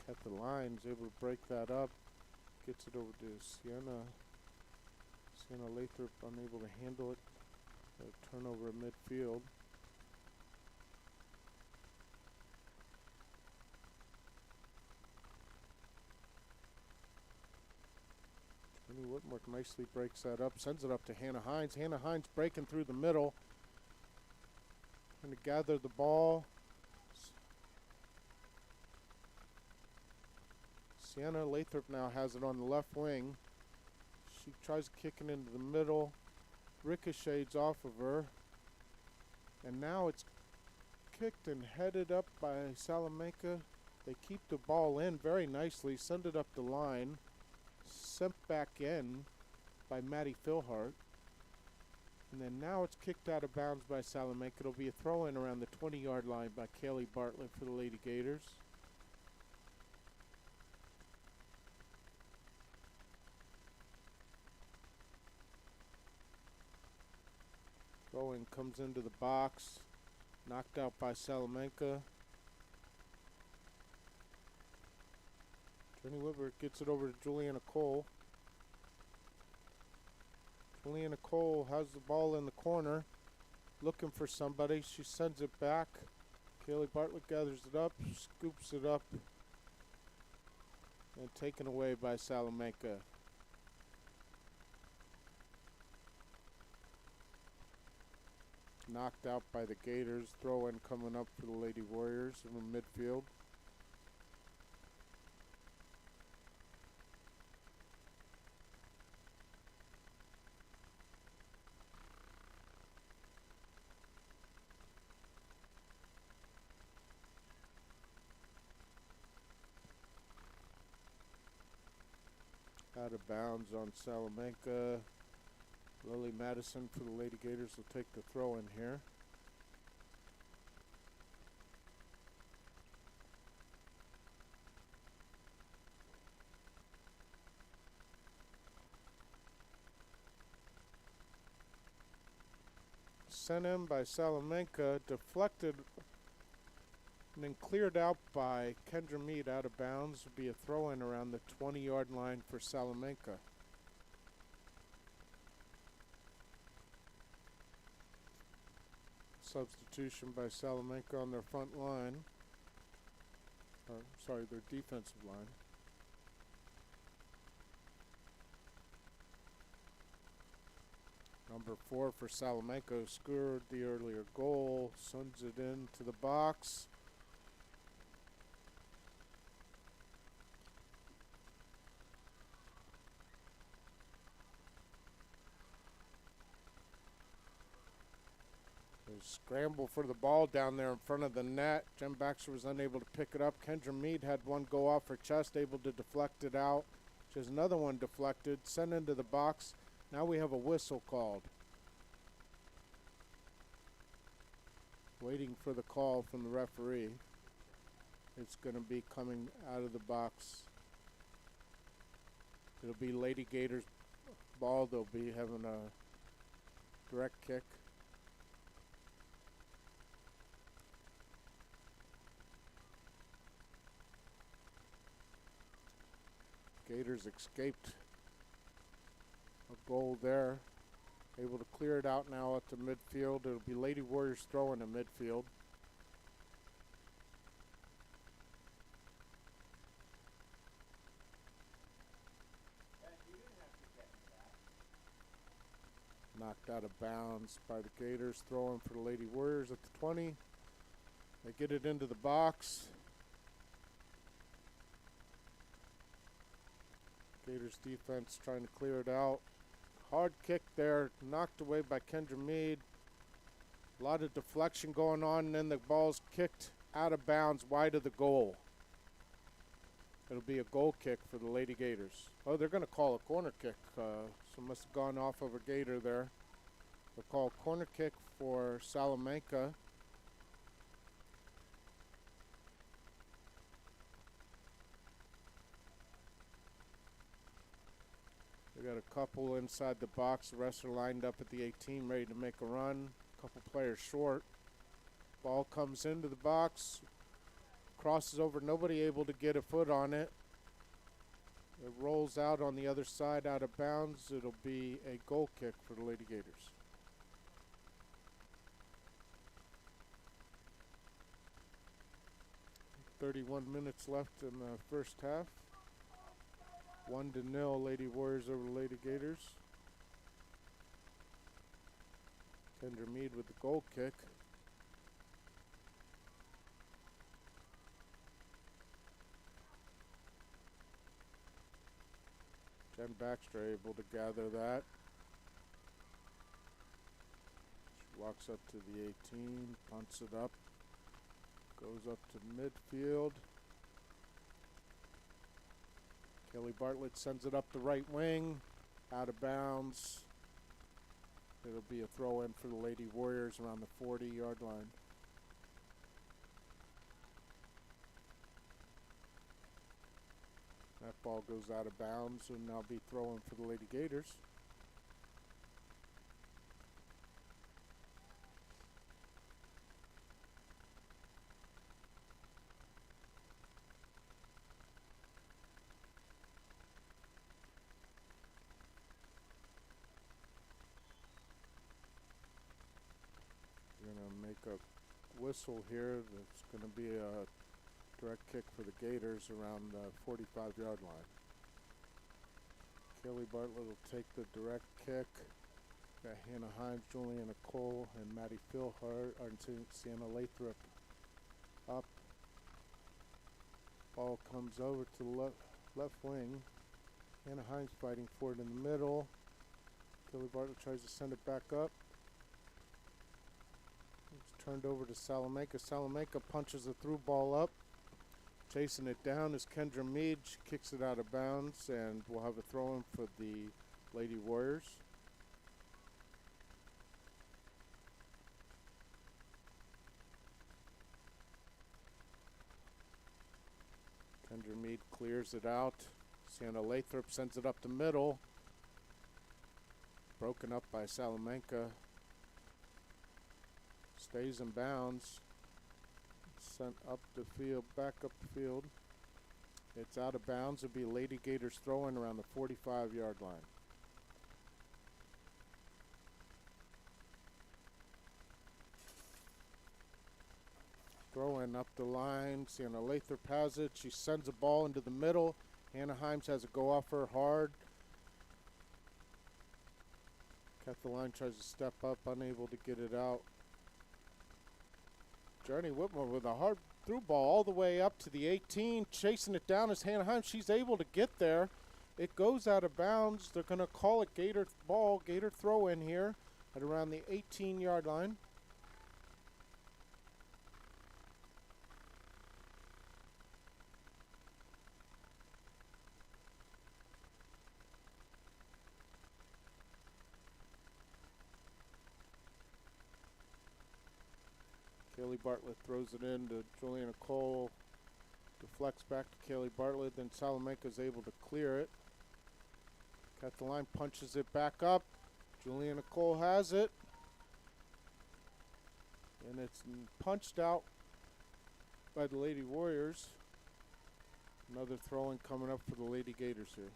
At the line, is able to break that up. Gets it over to Sienna. Sienna Lathrop unable to handle it. A turnover at midfield. Jenny Whitmore nicely breaks that up. Sends it up to Hannah Hines. Hannah Hines breaking through the middle. Trying to gather the ball. Sienna Lathrop now has it on the left wing. She tries kicking into the middle. Ricochets off of her. And now it's kicked and headed up by Salamanca. They keep the ball in very nicely. Send it up the line. Sent back in by Maddie Philhart. And then now it's kicked out of bounds by Salamanca. It'll be a throw-in around the 20-yard line by Kaylee Bartlett for the Lady Gators. Throw-in comes into the box. Knocked out by Salamanca. Jenny Whitworth gets it over to Juliana Cole. Juliana Cole has the ball in the corner. Looking for somebody. She sends it back. Kaylee Bartlett gathers it up. Scoops it up. And taken away by Salamanca. Knocked out by the Gators. Throw-in coming up for the Lady Warriors in the midfield. Out of bounds on Salamanca. Lily Madison for the Lady Gators will take the throw in here. sent in by Salamanca, deflected and then cleared out by Kendra Mead out of bounds. Will be a throw-in around the 20-yard line for Salamanca. Substitution by Salamanca on their front line. Or, sorry, their defensive line. Number 4 for Salamanca scored the earlier goal. Sends it into the box. Scramble for the ball down there in front of the net. Jen Baxter was unable to pick it up. Kendra Mead had one go off her chest, able to deflect it out. She has another one deflected, sent into the box. Now we have a whistle called. Waiting for the call from the referee. It's going to be coming out of the box. It'll be Lady Gators ball. They'll be having a direct kick. Gators escaped a goal there. Able to clear it out now at the midfield. It'll be Lady Warriors throwing in midfield. Knocked out of bounds by the Gators. Throwing for the Lady Warriors at the 20. They get it into the box. Gators defense trying to clear it out. Hard kick there, knocked away by Kendra Mead. A lot of deflection going on, and then the ball's kicked out of bounds wide of the goal. It'll be a goal kick for the Lady Gators. Oh, they're going to call a corner kick. So must have gone off of a Gator there. They'll call a corner kick for Salamanca. We got a couple inside the box. The rest are lined up at the 18, ready to make a run. A couple players short. Ball comes into the box. Crosses over. Nobody able to get a foot on it. It rolls out on the other side out of bounds. It'll be a goal kick for the Lady Gators. .31 minutes left in the first half. 1-0 Lady Warriors over Lady Gators. Kendra Mead with the goal kick. Jen Baxter able to gather that. She walks up to the 18, punts it up, goes up to midfield. Kelly Bartlett sends it up the right wing, out of bounds. It'll be a throw-in for the Lady Warriors around the 40-yard line. That ball goes out of bounds and now be throw-in for the Lady Gators. Make a whistle here. That's going to be a direct kick for the Gators around the 45-yard line. Kelly Bartlett will take the direct kick. Got Hannah Himes, Juliana Cole, and Maddie Philhart, or Sienna Lathrop up. Ball comes over to the left wing. Hannah Himes fighting for it in the middle. Kelly Bartlett tries to send it back up. Turned over to Salamanca. Salamanca punches a through ball up. Chasing it down is Kendra Mead. She kicks it out of bounds, and we'll have a throw-in for the Lady Warriors. Kendra Mead clears it out. Sienna Lathrop sends it up the middle. Broken up by Salamanca. Stays in bounds. Sent up the field, back up the field. It's out of bounds. It'll be Lady Gators throwing around the 45-yard line. Throwing up the line. Sienna Lathrop has it. She sends a ball into the middle. Hannah Himes has it go off her hard. Kathleen tries to step up, unable to get it out. Journey Whitmore with a hard through ball all the way up to the 18. Chasing it down is Hannah Himes. She's able to get there. It goes out of bounds. They're going to call it Gator ball, Gator throw in here at around the 18-yard line. Kaylee Bartlett throws it in to Juliana Cole. Deflects back to Kaylee Bartlett. Then Salamanca is able to clear it. Kathleen punches it back up. Juliana Cole has it. And it's punched out by the Lady Warriors. Another throw-in coming up for the Lady Gators here.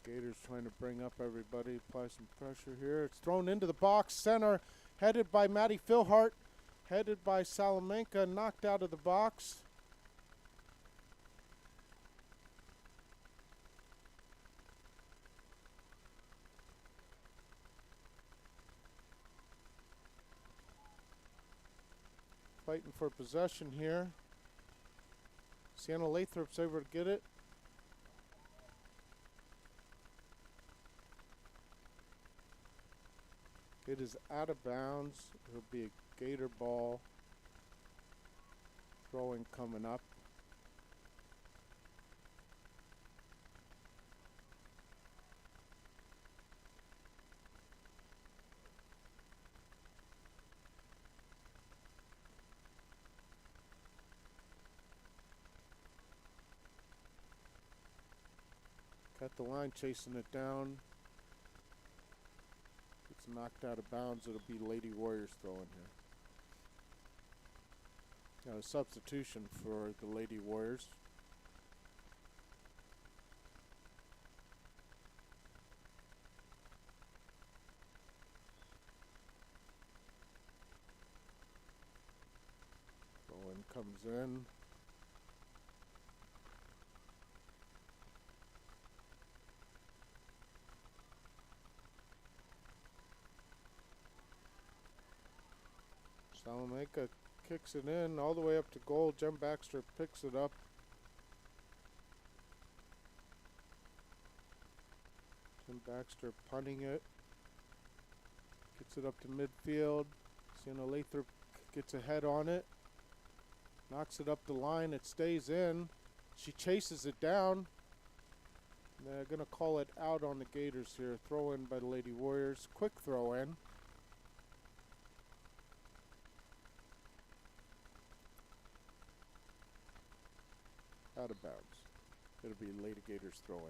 Gators trying to bring up everybody, apply some pressure here. It's thrown into the box center, headed by Maddie Philhart, headed by Salamanca, knocked out of the box. Fighting for possession here. Sienna Lathrop's able to get it. It is out of bounds. It'll be a Gator ball. Throwing coming up. Cut the line, chasing it down. It's knocked out of bounds. It'll be Lady Warriors throwing here. Now a substitution for the Lady Warriors. Throw-in comes in. Salamanca kicks it in all the way up to goal. Jem Baxter picks it up. Jem Baxter punting it. Gets it up to midfield. Sienna Lathrop gets a head on it. Knocks it up the line. It stays in. She chases it down. They're going to call it out on the Gators here. Throw in by the Lady Warriors. Quick throw in. Out of bounds. It'll be Lady Gators throw in.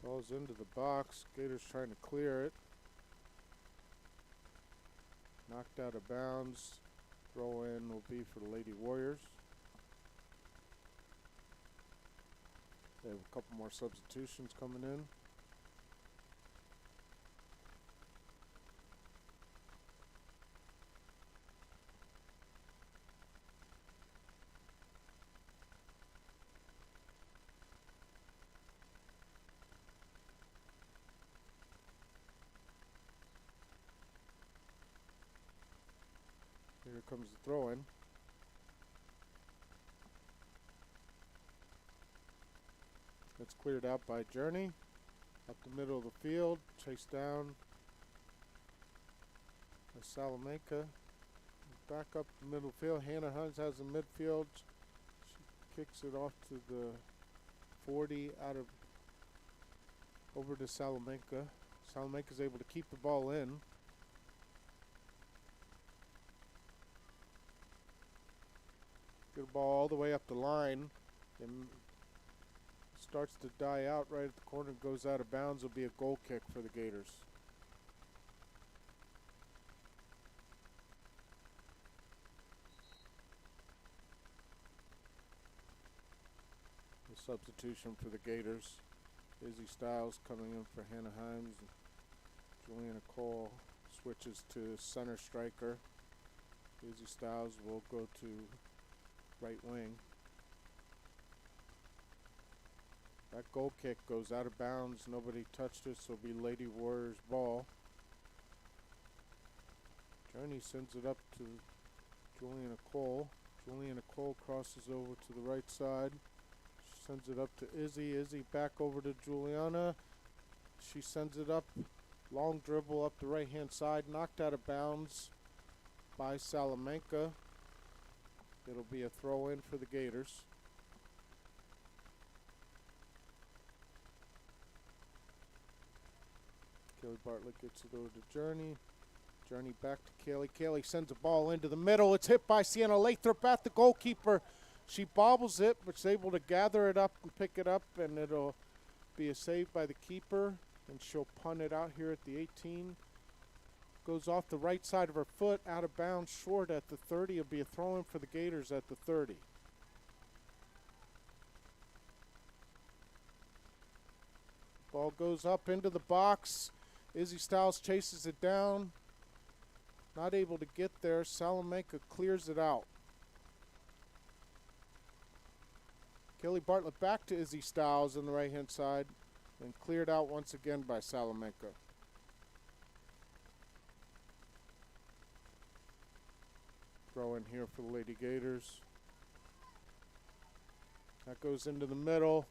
Ball's into the box. Gators trying to clear it. Knocked out of bounds. Throw in will be for the Lady Warriors. They have a couple more substitutions coming in. Here comes the throw-in. That's cleared out by Journey. Up the middle of the field, chased down. Salamanca. Back up the middle field. Hannah Huns has the midfield. She kicks it off to the 40 out of over to Salamanca. Salamanca's able to keep the ball in. Get the ball all the way up the line and starts to die out right at the corner, goes out of bounds. Will be a goal kick for the Gators. The substitution for the Gators. Izzy Stiles coming in for Hannah Himes. Juliana Cole switches to center striker. Izzy Stiles will go to right wing. That goal kick goes out of bounds. Nobody touched it, so it'll be Lady Warriors ball. Journey sends it up to Juliana Cole. Juliana Cole crosses over to the right side. She sends it up to Izzy. Izzy back over to Juliana. She sends it up. Long dribble up the right-hand side. Knocked out of bounds by Salamanca. It'll be a throw-in for the Gators. Kelly Bartlett gets it over to Journey. Journey back to Kaylee. Kaylee sends a ball into the middle. It's hit by Sienna Lathrop at the goalkeeper. She bobbles it, but she's able to gather it up and pick it up, and it'll be a save by the keeper, and she'll punt it out here at the 18. Goes off the right side of her foot, out of bounds, short at the 30. It'll be a throw-in for the Gators at the 30. Ball goes up into the box. Izzy Stiles chases it down. Not able to get there. Salamanca clears it out. Kelly Bartlett back to Izzy Stiles on the right-hand side, and cleared out once again by Salamanca. Throw in here for the Lady Gators. That goes into the middle.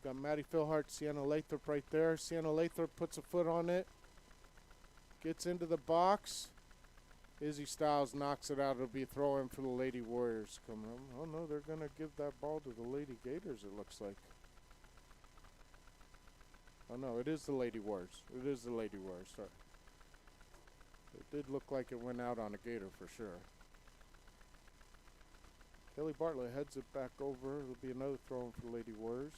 Got Maddie Philhart, Sienna Lathrop right there. Sienna Lathrop puts a foot on it. Gets into the box. Izzy Stiles knocks it out. It'll be a throw-in for the Lady Warriors coming up. Oh, no, they're going to give that ball to the Lady Gators, it looks like. Oh, no, it is the Lady Warriors. It is the Lady Warriors, sorry. It did look like it went out on a Gator for sure. Kelly Bartlett heads it back over. It'll be another throw-in for the Lady Warriors.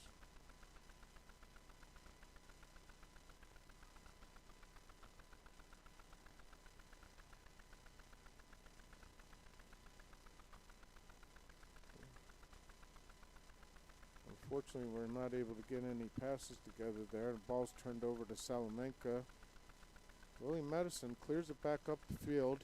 Unfortunately, we're not able to get any passes together there. The ball's turned over to Salamanca. William Madison clears it back up the field.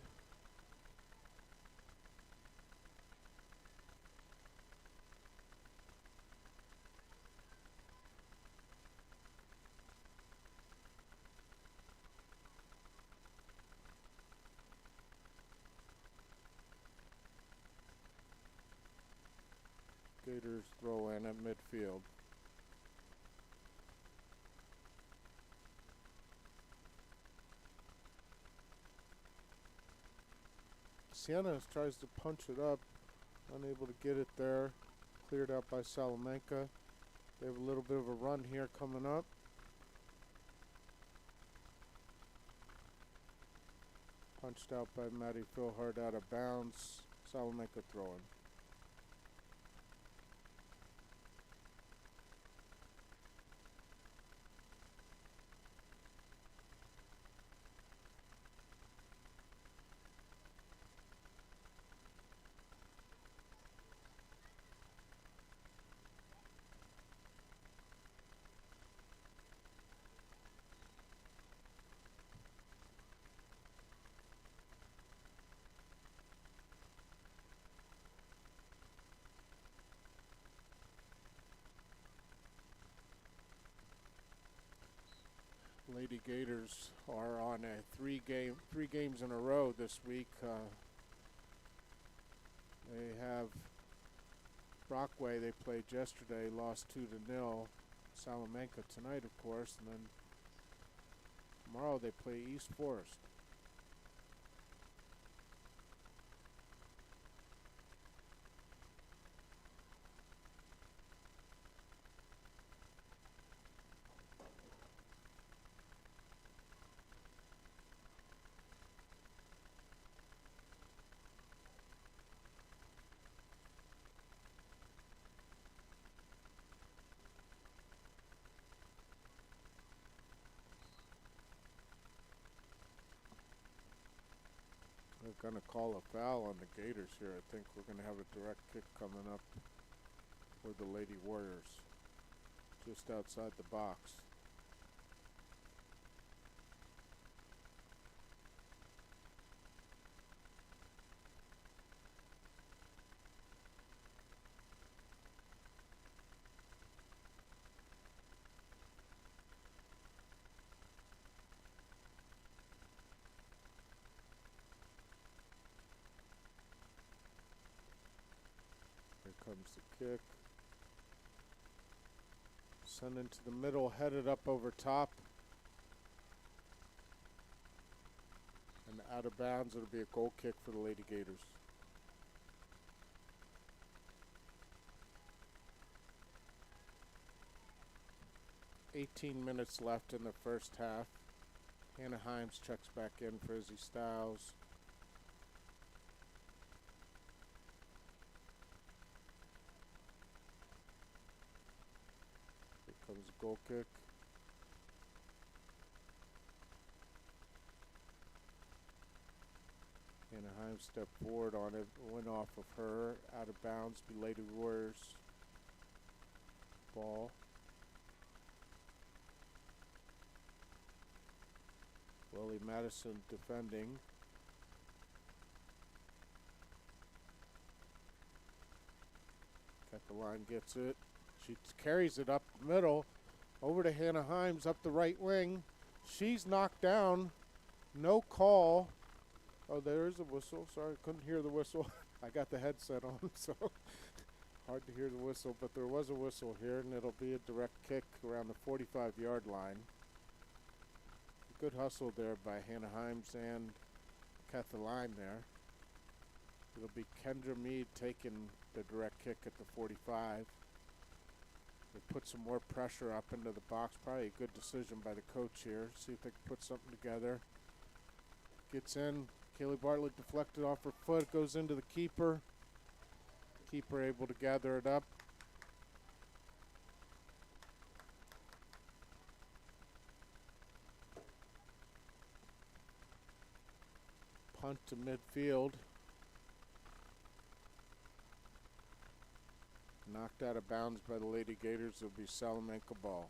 Gators throw in at midfield. Sienna tries to punch it up, unable to get it there. Cleared out by Salamanca. They have a little bit of a run here coming up. Punched out by Maddie Philhart out of bounds. Salamanca throwing. Lady Gators are on a three games in a row this week. They have Brockway they played yesterday, lost 2-0. Salamanca tonight, of course, and then tomorrow they play East Forest. They're going to call a foul on the Gators here. I think we're going to have a direct kick coming up for the Lady Warriors, just outside the box. Here comes the kick. Sent into the middle, headed up over top. And out of bounds, it'll be a goal kick for the Lady Gators. "18 minutes left in the first half. Hannah Himes checks back in for Izzy Stiles. Here comes the goal kick. Hannah Himes stepped forward on it, went off of her, out of bounds, be Lady Warriors ball. Lily Madison defending. Got the line, gets it. She carries it up the middle, over to Hannah Himes, up the right wing. She's knocked down. No call. Oh, there is a whistle. Sorry, couldn't hear the whistle. I got the headset on, so hard to hear the whistle. But there was a whistle here, and it'll be a direct kick around the 45-yard line. Good hustle there by Hannah Himes and Kathleen there. It'll be Kendra Mead taking the direct kick at the 45. They put some more pressure up into the box. Probably a good decision by the coach here. See if they can put something together. Gets in. Kaylee Bartlett deflected off her foot. Goes into the keeper. Keeper able to gather it up. Punt to midfield. Knocked out of bounds by the Lady Gators. It'll be Salamanca ball.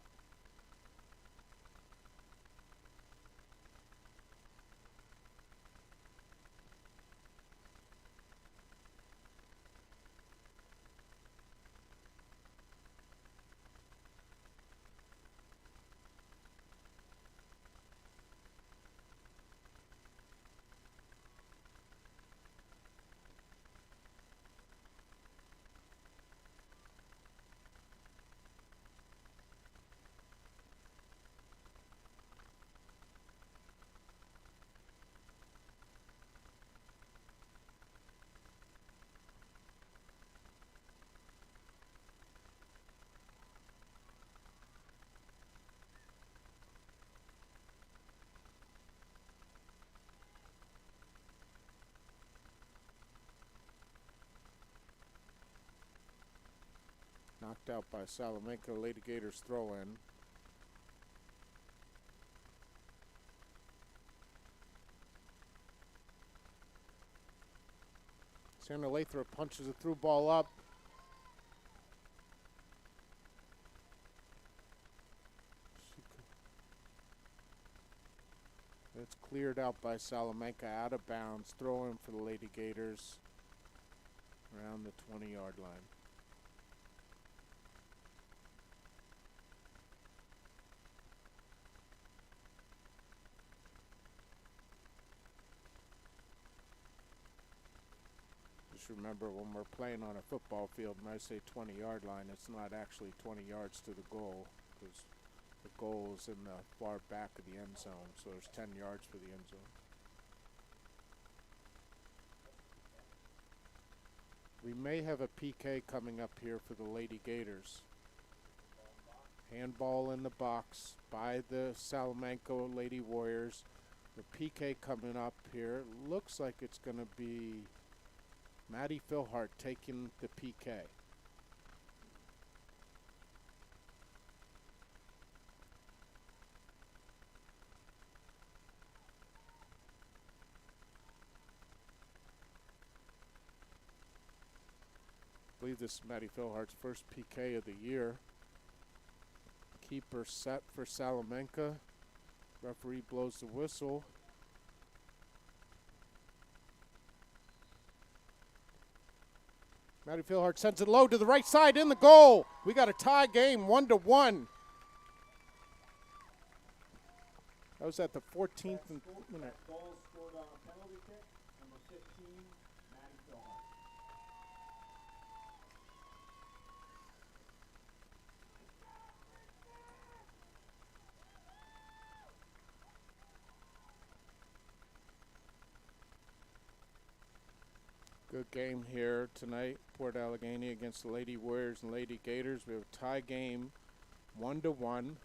Knocked out by Salamanca. Lady Gators throw in. Sandra Lathrop punches a through ball up. It's cleared out by Salamanca, out of bounds. Throw in for the Lady Gators around the 20-yard line. Remember, when we're playing on a football field, when I say 20-yard line, it's not actually 20 yards to the goal, because the goal is in the far back of the end zone, so there's 10 yards for the end zone. We may have a PK coming up here for the Lady Gators. Handball in the box by the Salamanca Lady Warriors. The PK coming up here. Looks like it's going to be Maddie Philhart taking the PK. believe this is Matty Philhart's first PK of the year. Keeper set for Salamanca. Referee blows the whistle. Matty Philhart sends it low to the right side in the goal. We got a tie game, 1-1. That was at the 14th minute. Goal scored on a penalty kick, number 15, Matty Philhart. Good game here tonight. Port Allegany against the Lady Warriors and Lady Gators. We have a tie game, 1-1.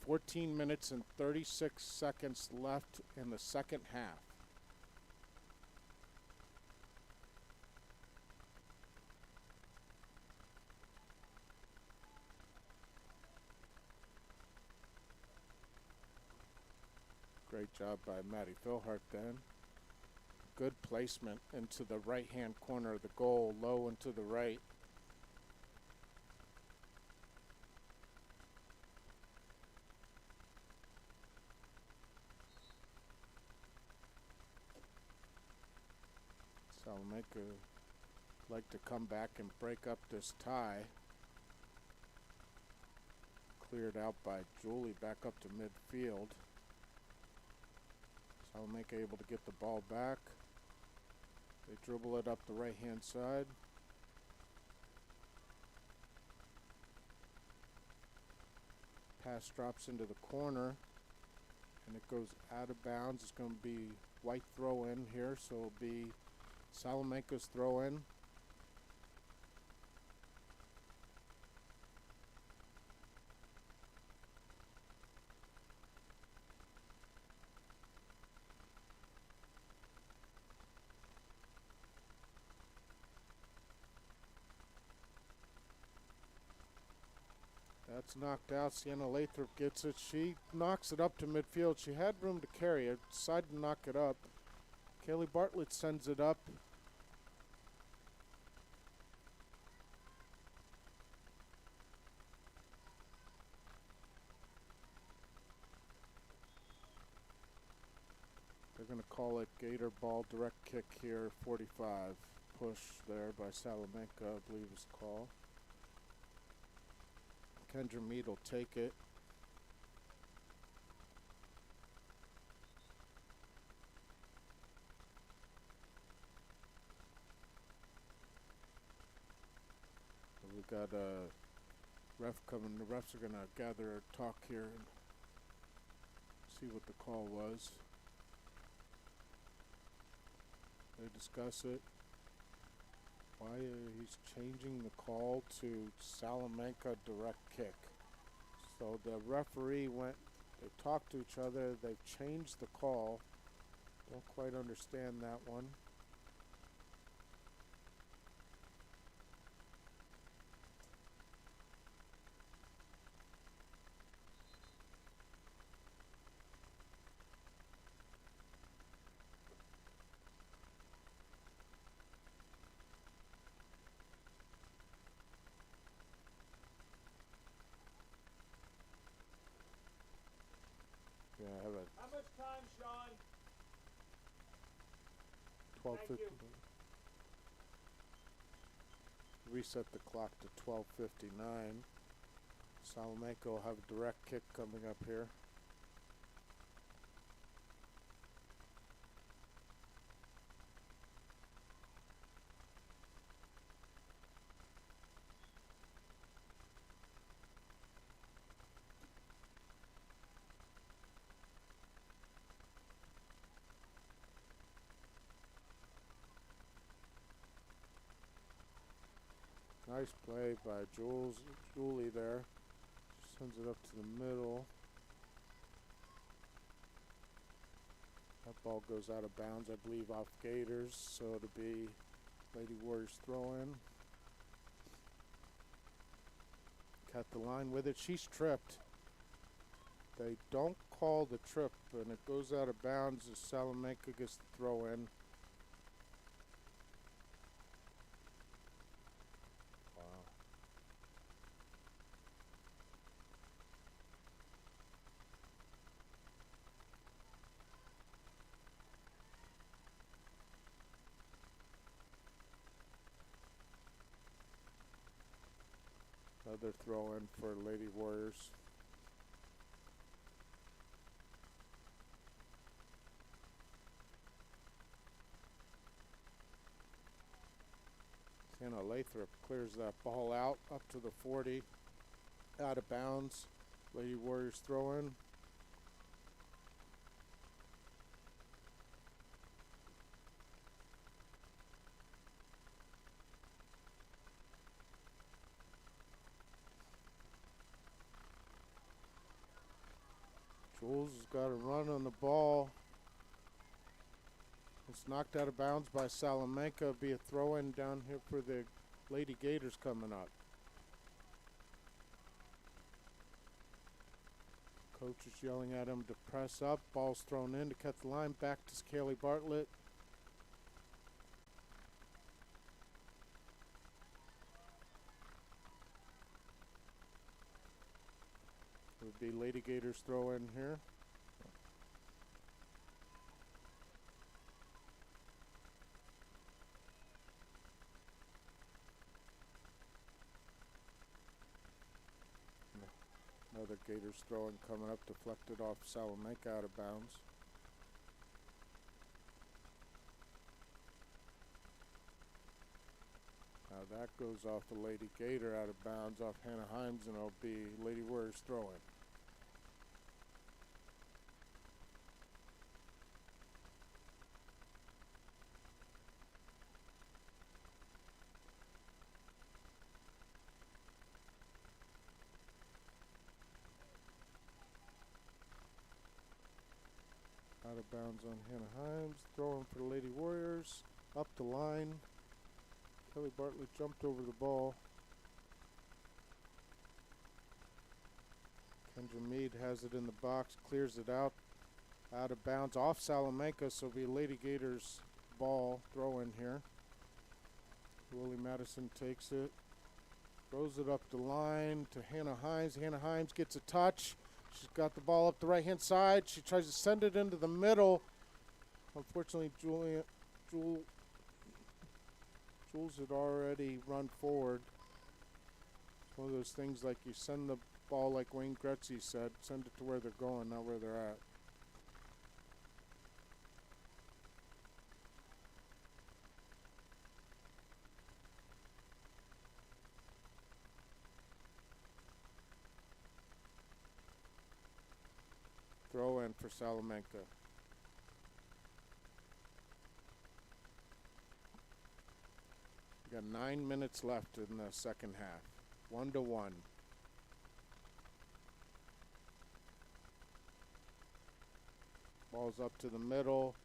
14 minutes and 36 seconds left in the second half. Great job by Matty Philhart then. Good placement into the right-hand corner of the goal, low and to the right. Salamanca like to come back and break up this tie. Cleared out by Julie back up to midfield. Salamanca able to get the ball back. They dribble it up the right-hand side. Pass drops into the corner, and it goes out of bounds. It's going to be white throw in here, so it'll be Salamanca's throw in. That's knocked out. Sienna Lathrop gets it. She knocks it up to midfield. She had room to carry it. Decided to knock it up. Kaylee Bartlett sends it up. They're going to call it Gator ball direct kick here, 45. Push there by Salamanca, I believe is the call. Kendra Mead will take it. We got a ref coming. The refs are going to gather a talk here and see what the call was. They discuss it. Why he's changing the call to Salamanca direct kick. So the referee went, they talked to each other, they've changed the call. Don't quite understand that one. Yeah, I have a How much time, Sean? 12:50. Reset the clock to 12:59. Salamanca will have a direct kick coming up here. Nice play by Julie there. Sends it up to the middle. That ball goes out of bounds, I believe, off Gators, so it'll be Lady Warriors throw in. Cut the line with it. She's tripped. They don't call the trip, and it goes out of bounds as Salamanca gets the throw in. Another throw in for Lady Warriors. Sienna Lathrop clears that ball out up to the 40, out of bounds. Lady Warriors throw in. Jules has got a run on the ball. It's knocked out of bounds by Salamanca. Be a throw-in down here for the Lady Gators coming up. Coach is yelling at him to press up. Ball's thrown in to cut the line. Back to Kaylee Bartlett. It would be Lady Gators throw in here. Another Gators throwing coming up, deflected off Salamanca, out of bounds. Now that goes off the Lady Gator, out of bounds off Hannah Himes, and it'll be Lady Warriors throwing. Out of bounds on Hannah Himes, throwing for the Lady Warriors, up the line. Kelly Bartlett jumped over the ball. Kendra Mead has it in the box, clears it out of bounds off Salamanca, so it'll be Lady Gators ball throw in here. Willie Madison takes it, throws it up the line to Hannah Himes. Hannah Himes gets a touch. She's got the ball up the right-hand side. She tries to send it into the middle. Unfortunately, Jules had already run forward. It's one of those things like you send the ball, like Wayne Gretzky said, send it to where they're going, not where they're at. Throw in for Salamanca. We got 9 minutes left in the second half. 1-1. Ball's up to the middle.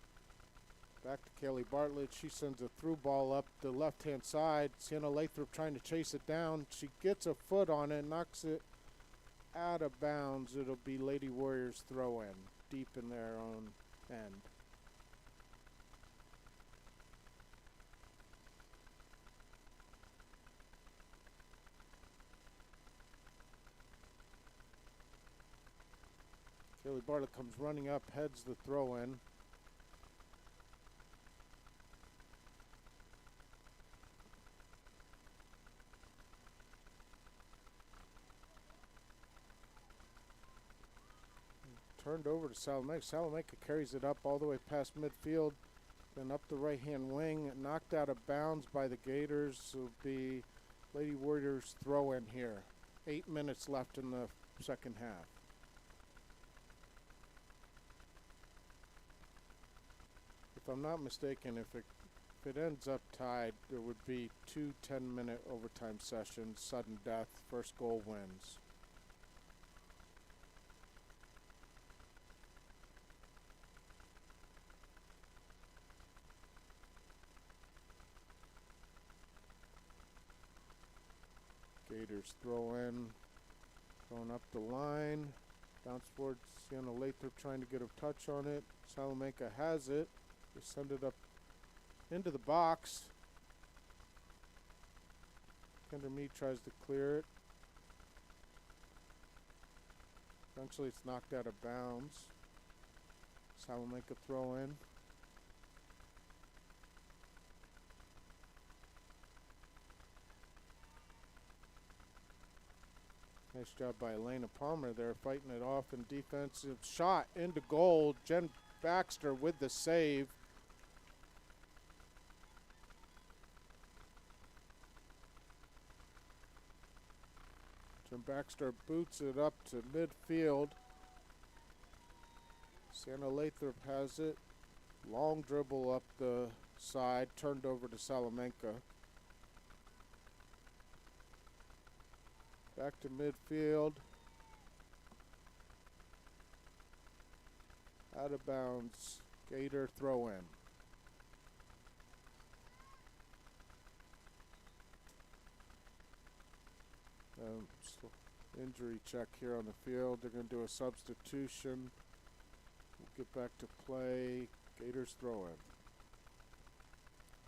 Back to Kaylee Bartlett. She sends a through ball up the left-hand side. Sienna Lathrop trying to chase it down. She gets a foot on it, knocks it out of bounds. It'll be Lady Warriors throw in, deep in their own end. Kaylee Bartlett comes running up, heads the throw in. Turned over to Salamanca. Salamanca carries it up all the way past midfield, then up the right-hand wing, knocked out of bounds by the Gators. It'll be Lady Warriors throw in here. 8 minutes left in the second half. If I'm not mistaken, if it ends up tied, there would be 2 10-minute overtime sessions, sudden death, first goal wins. Gators throw in, going up the line, bounce forward, Sienna Lathrop trying to get a touch on it. Salamanca has it. They send it up into the box. Kendra Mead tries to clear it. Eventually it's knocked out of bounds. Salamanca throw in. Nice job by Elena Palmer there, fighting it off in defensive shot into goal. Jen Baxter with the save. Jen Baxter boots it up to midfield. Sienna Lathrop has it. Long dribble up the side, turned over to Salamanca. Back to midfield. Out of bounds. Gator throw in. Injury check here on the field. They're going to do a substitution. We'll get back to play. Gators throw in.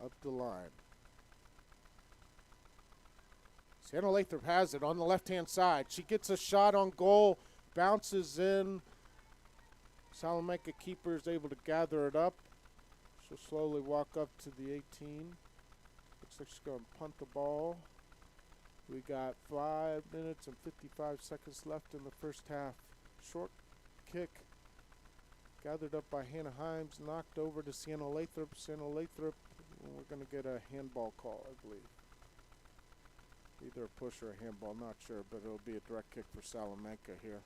Up the line. Sienna Lathrop has it on the left-hand side. She gets a shot on goal, bounces in. Salamanca keeper is able to gather it up. She'll slowly walk up to the 18. Looks like she's going to punt the ball. We got 5 minutes and 55 seconds left in the first half. Short kick gathered up by Hannah Himes, knocked over to Sienna Lathrop. Sienna Lathrop, we're going to get a handball call, I believe. Either a push or a handball, not sure, but it'll be a direct kick for Salamanca here.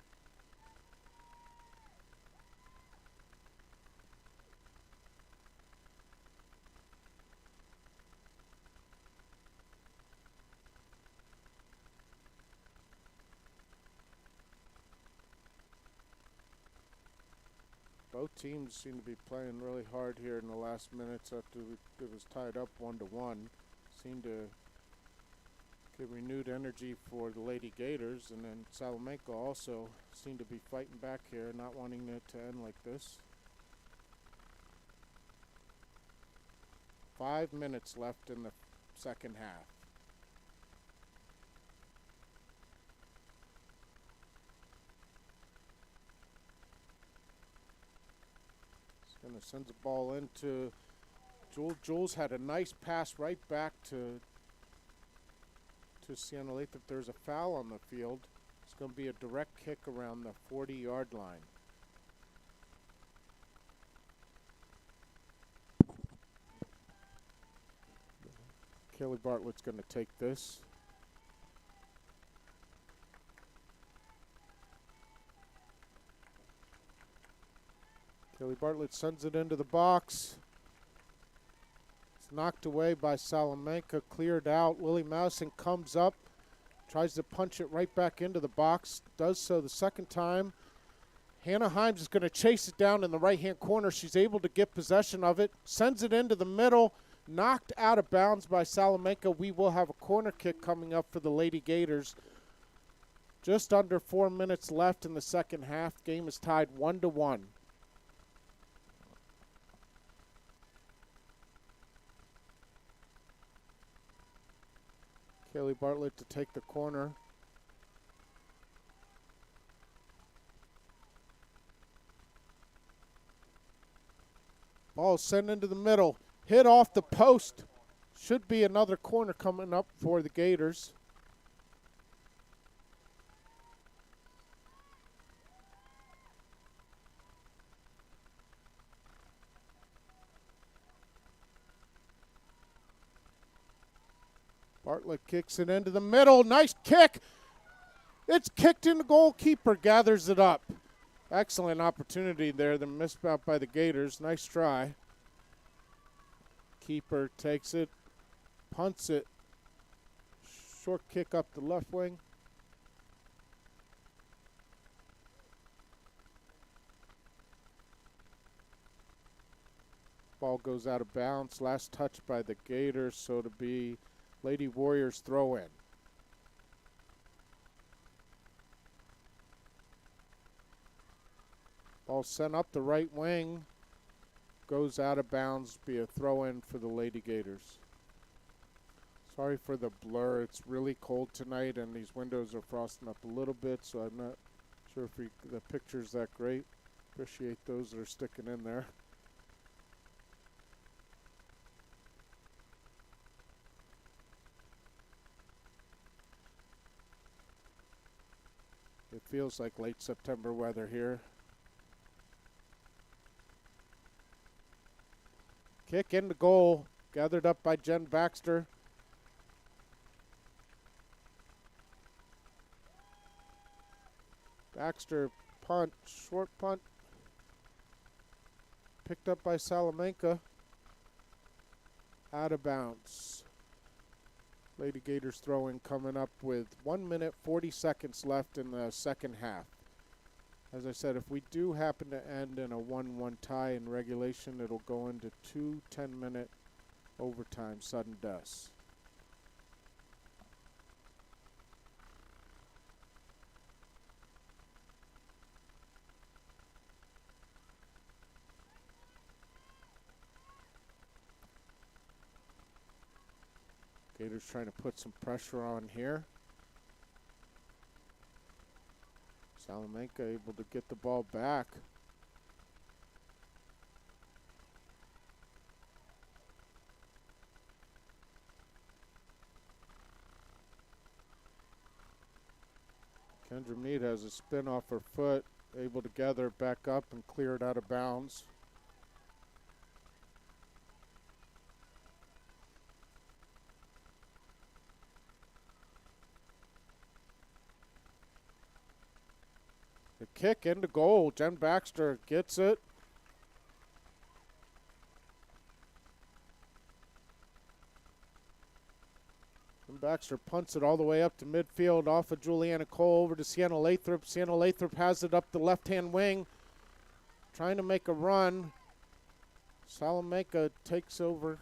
Both teams seem to be playing really hard here in the last minutes after it was tied up 1-1. Seemed to get renewed energy for the Lady Gators, and then Salamanca also seemed to be fighting back here, not wanting it to end like this. 5 minutes left in the second half. Gonna send the ball into Jules. Jules had a nice pass right back to Sienna Lathrop. There's a foul on the field. It's going to be a direct kick around the 40-yard line. Kelly Bartlett's going to take this. Kelly Bartlett sends it into the box. It's knocked away by Salamanca, cleared out. Lily Mousen comes up, tries to punch it right back into the box, does so the second time. Hannah Himes is going to chase it down in the right-hand corner. She's able to get possession of it, sends it into the middle, knocked out of bounds by Salamanca. We will have a corner kick coming up for the Lady Gators. Just under 4 minutes left in the second half. Game is tied 1-1. Kelly Bartlett to take the corner. Ball sent into the middle. Hit off the post. Should be another corner coming up for the Gators. Bartlett kicks it into the middle. Nice kick. It's kicked in. The goalkeeper gathers it up. Excellent opportunity there. The missed out by the Gators. Nice try. Keeper takes it, punts it. Short kick up the left wing. Ball goes out of bounds. Last touch by the Gators, so to be Lady Warriors throw in. Ball sent up the right wing. Goes out of bounds. Be a throw in for the Lady Gators. Sorry for the blur. It's really cold tonight and these windows are frosting up a little bit, so I'm not sure if the picture's that great. Appreciate those that are sticking in there. It feels like late September weather here. Kick into goal, gathered up by Jen Baxter. Baxter punt, short punt, picked up by Salamanca. Out of bounds. Lady Gators throwing coming up with 1 minute 40 seconds left in the second half. As I said, if we do happen to end in a 1-1 tie in regulation, it'll go into 2 10-minute overtime sudden deaths. Gators trying to put some pressure on here. Salamanca able to get the ball back. Kendra Mead has a spin off her foot, able to gather it back up and clear it out of bounds. The kick into goal. Jen Baxter gets it. Jen Baxter punts it all the way up to midfield off of Juliana Cole over to Sienna Lathrop. Sienna Lathrop has it up the left-hand wing. Trying to make a run. Salamanca takes over.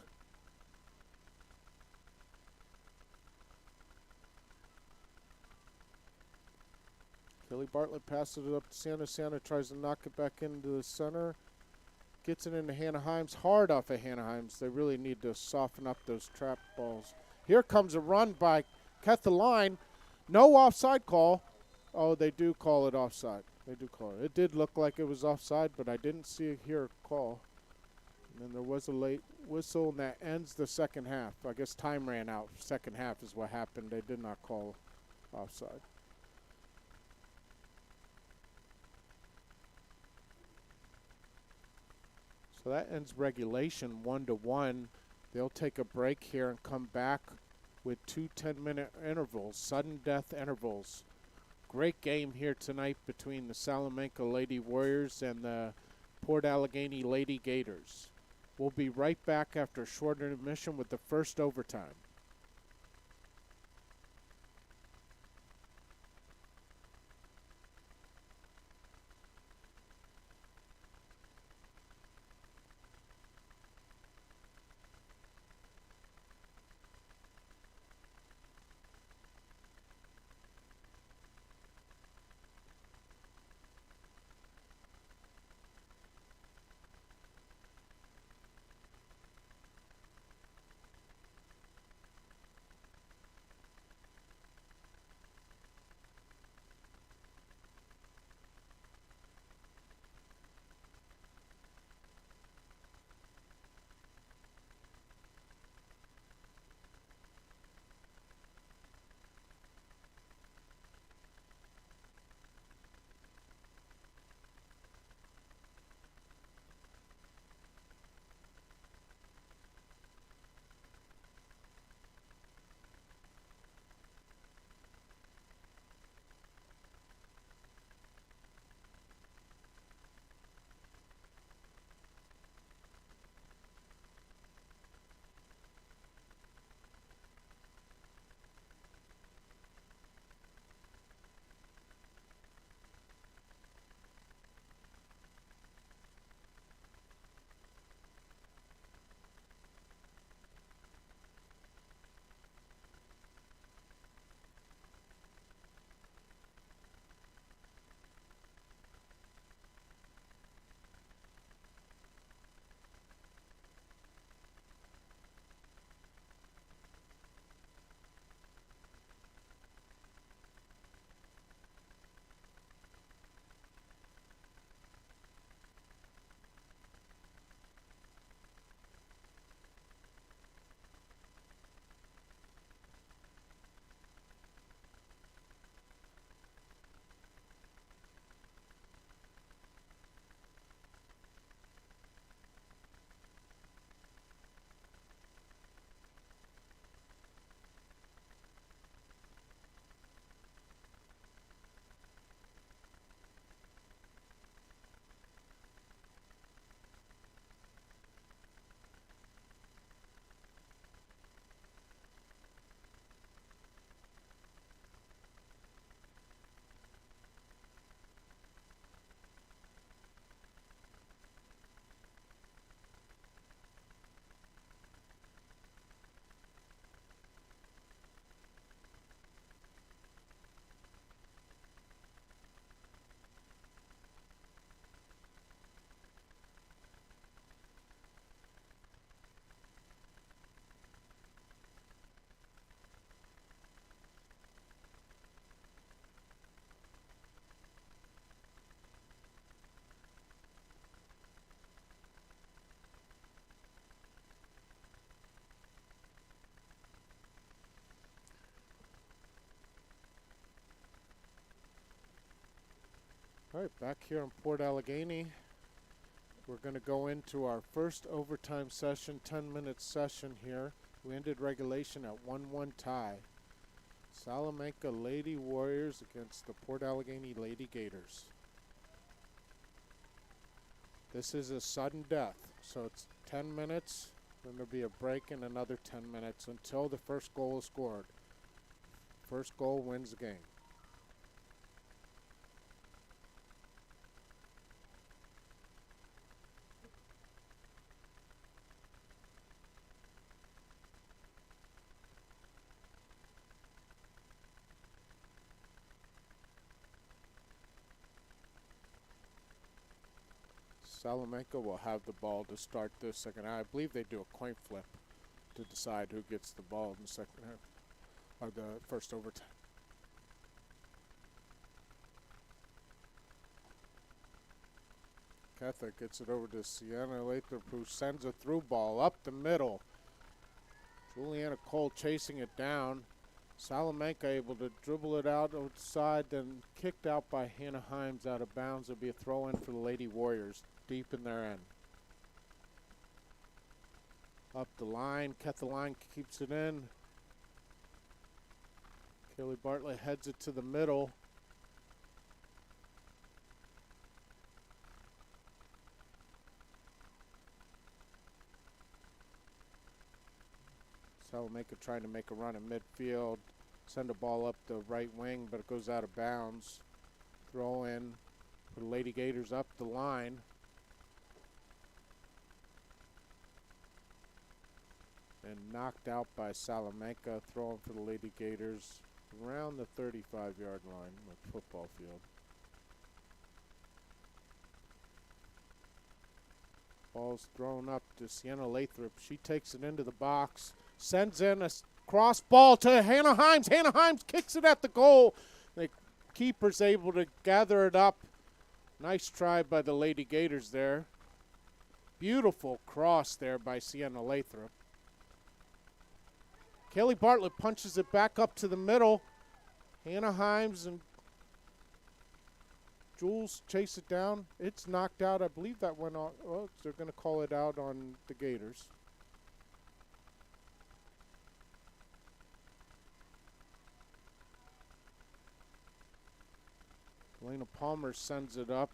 Kelly Bartlett passes it up to Sienna. Sienna tries to knock it back into the center. Gets it into Hannah Himes. Hard off of Hannah Himes. They really need to soften up those trap balls. Here comes a run by Kethaline. No offside call. Oh, they do call it offside. They do call it. It did look like it was offside, but I didn't hear a call. And then there was a late whistle, and that ends the second half. I guess time ran out. Second half is what happened. They did not call offside. So that ends regulation 1-1. They'll take a break here and come back with 2 10-minute intervals, sudden death intervals. Great game here tonight between the Salamanca Lady Warriors and the Port Allegany Lady Gators. We'll be right back after a short intermission with the first overtime. All right, back here in Port Allegany, we're going to go into our first overtime session, 10-minute session here. We ended regulation at 1-1 tie. Salamanca Lady Warriors against the Port Allegany Lady Gators. This is a sudden death, so it's 10 minutes, then there'll be a break in another 10 minutes until the first goal is scored. First goal wins the game. Salamanca will have the ball to start this second half. I believe they do a coin flip to decide who gets the ball in the second half, or the first overtime. Catholic gets it over to Sienna Lathrop, who sends a through ball up the middle. Juliana Cole chasing it down. Salamanca able to dribble it out outside, then kicked out by Hannah Himes out of bounds. It'll be a throw in for the Lady Warriors deep in their end. Up the line, Kethaline keeps it in. Kelly Bartlett heads it to the middle. Salamanca trying to make a run in midfield, send a ball up the right wing, but it goes out of bounds. Throw in for the Lady Gators up the line. And knocked out by Salamanca, throwing for the Lady Gators around the 35-yard line of the football field. Ball's thrown up to Sienna Lathrop. She takes it into the box, sends in a cross ball to Hannah Himes. Hannah Himes kicks it at the goal. The keeper's able to gather it up. Nice try by the Lady Gators there. Beautiful cross there by Sienna Lathrop. Kelly Bartlett punches it back up to the middle. Hannah Himes and Jules chase it down. It's knocked out. I believe that went on. Well, they're going to call it out on the Gators. Elena Palmer sends it up.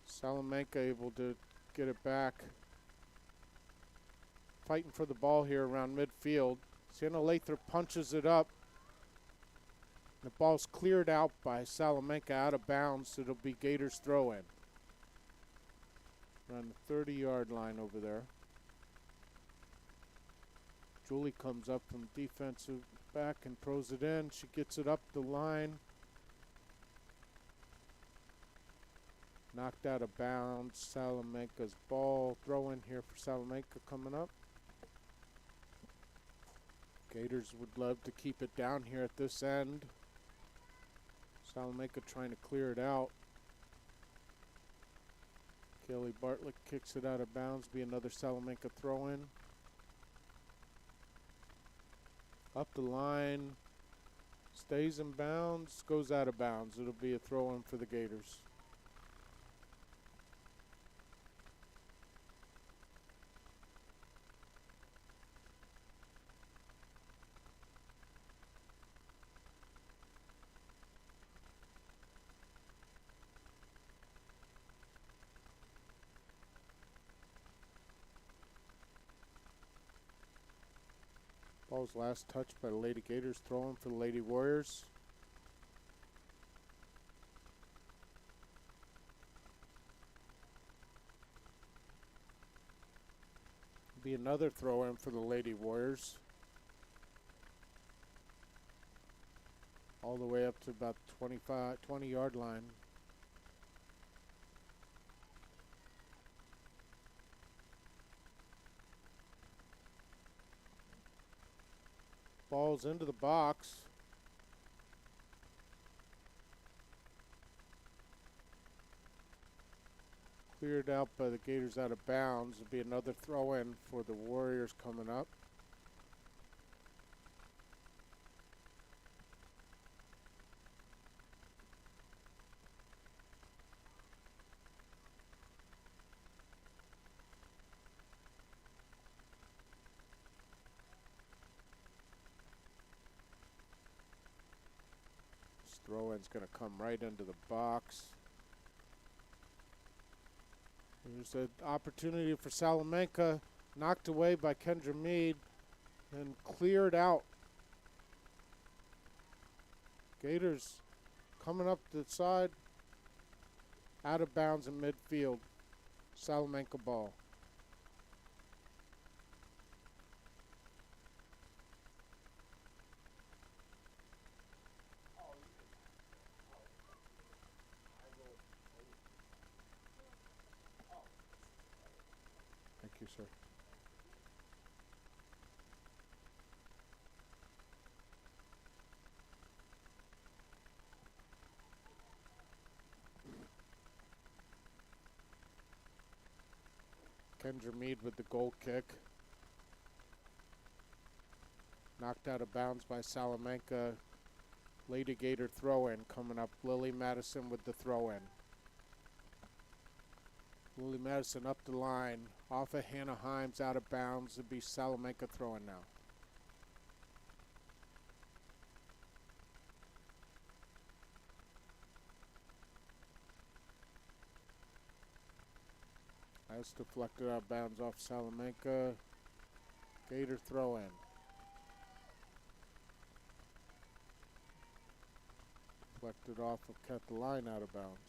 Salamanca able to get it back. Fighting for the ball here around midfield. Sienna Lathrop punches it up. The ball's cleared out by Salamanca out of bounds. It'll be Gators throw in. Around the 30-yard line over there. Julie comes up from defensive back and throws it in. She gets it up the line. Knocked out of bounds. Salamanca's ball. Throw in here for Salamanca coming up. Gators would love to keep it down here at this end. Salamanca trying to clear it out. Kelly Bartlett kicks it out of bounds. Be another Salamanca throw in. Up the line. Stays in bounds. Goes out of bounds. It'll be a throw in for the Gators. Ball's last touched by the Lady Gators, throwing for the Lady Warriors. Be another throw in for the Lady Warriors. All the way up to about 20-yard line. Ball's into the box. Cleared out by the Gators out of bounds. It'll be another throw in for the Warriors coming up. Throw-in's going to come right into the box. There's an opportunity for Salamanca, knocked away by Kendra Mead and cleared out. Gators coming up the side, out of bounds in midfield. Salamanca ball. Thank you, sir. Kendra Mead with the goal kick. Knocked out of bounds by Salamanca. Lady Gator throw-in coming up. Lily Madison with the throw-in. Lily Madison up the line. Off of Hannah Himes, out of bounds. It'll be Salamanca throwing now. That's deflected out of bounds off Salamanca. Gator throw-in. Deflected off of, cut the line out of bounds.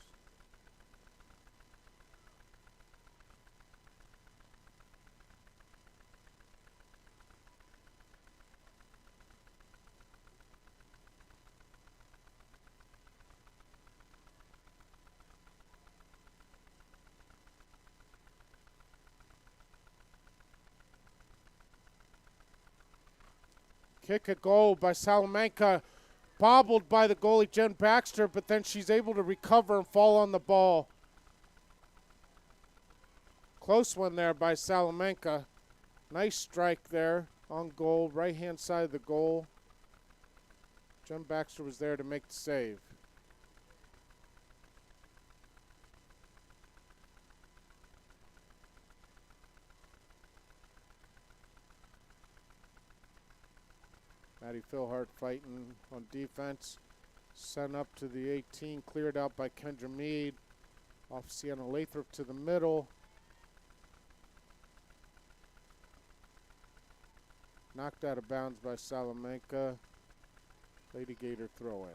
Kick a goal by Salamanca, bobbled by the goalie Jen Baxter, but then she's able to recover and fall on the ball. Close one there by Salamanca. Nice strike there on goal, right-hand side of the goal. Jen Baxter was there to make the save. Maddie Philhart fighting on defense. Sent up to the 18, cleared out by Kendra Mead. Off Sienna Lathrop to the middle. Knocked out of bounds by Salamanca. Lady Gator throw in.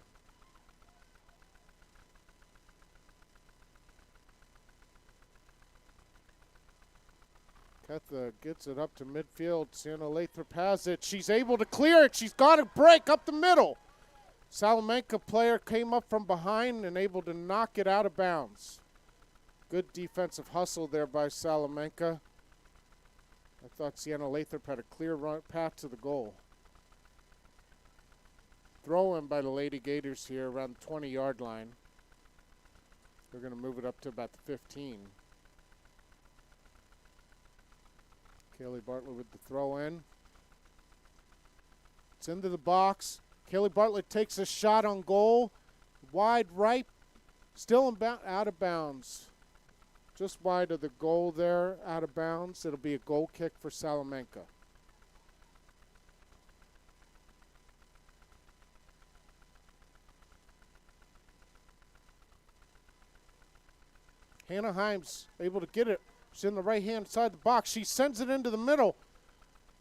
Ketha gets it up to midfield. Sienna Lathrop has it. She's able to clear it. She's got a break up the middle. Salamanca player came up from behind and able to knock it out of bounds. Good defensive hustle there by Salamanca. I thought Sienna Lathrop had a clear run path to the goal. Throw in by the Lady Gators here around the 20-yard line. They're going to move it up to about the 15. Kaylee Bartlett with the throw in. It's into the box. Kaylee Bartlett takes a shot on goal. Wide right. Still out of bounds. Just wide of the goal there, out of bounds. It'll be a goal kick for Salamanca. Hannah Himes able to get it. She's in the right-hand side of the box. She sends it into the middle.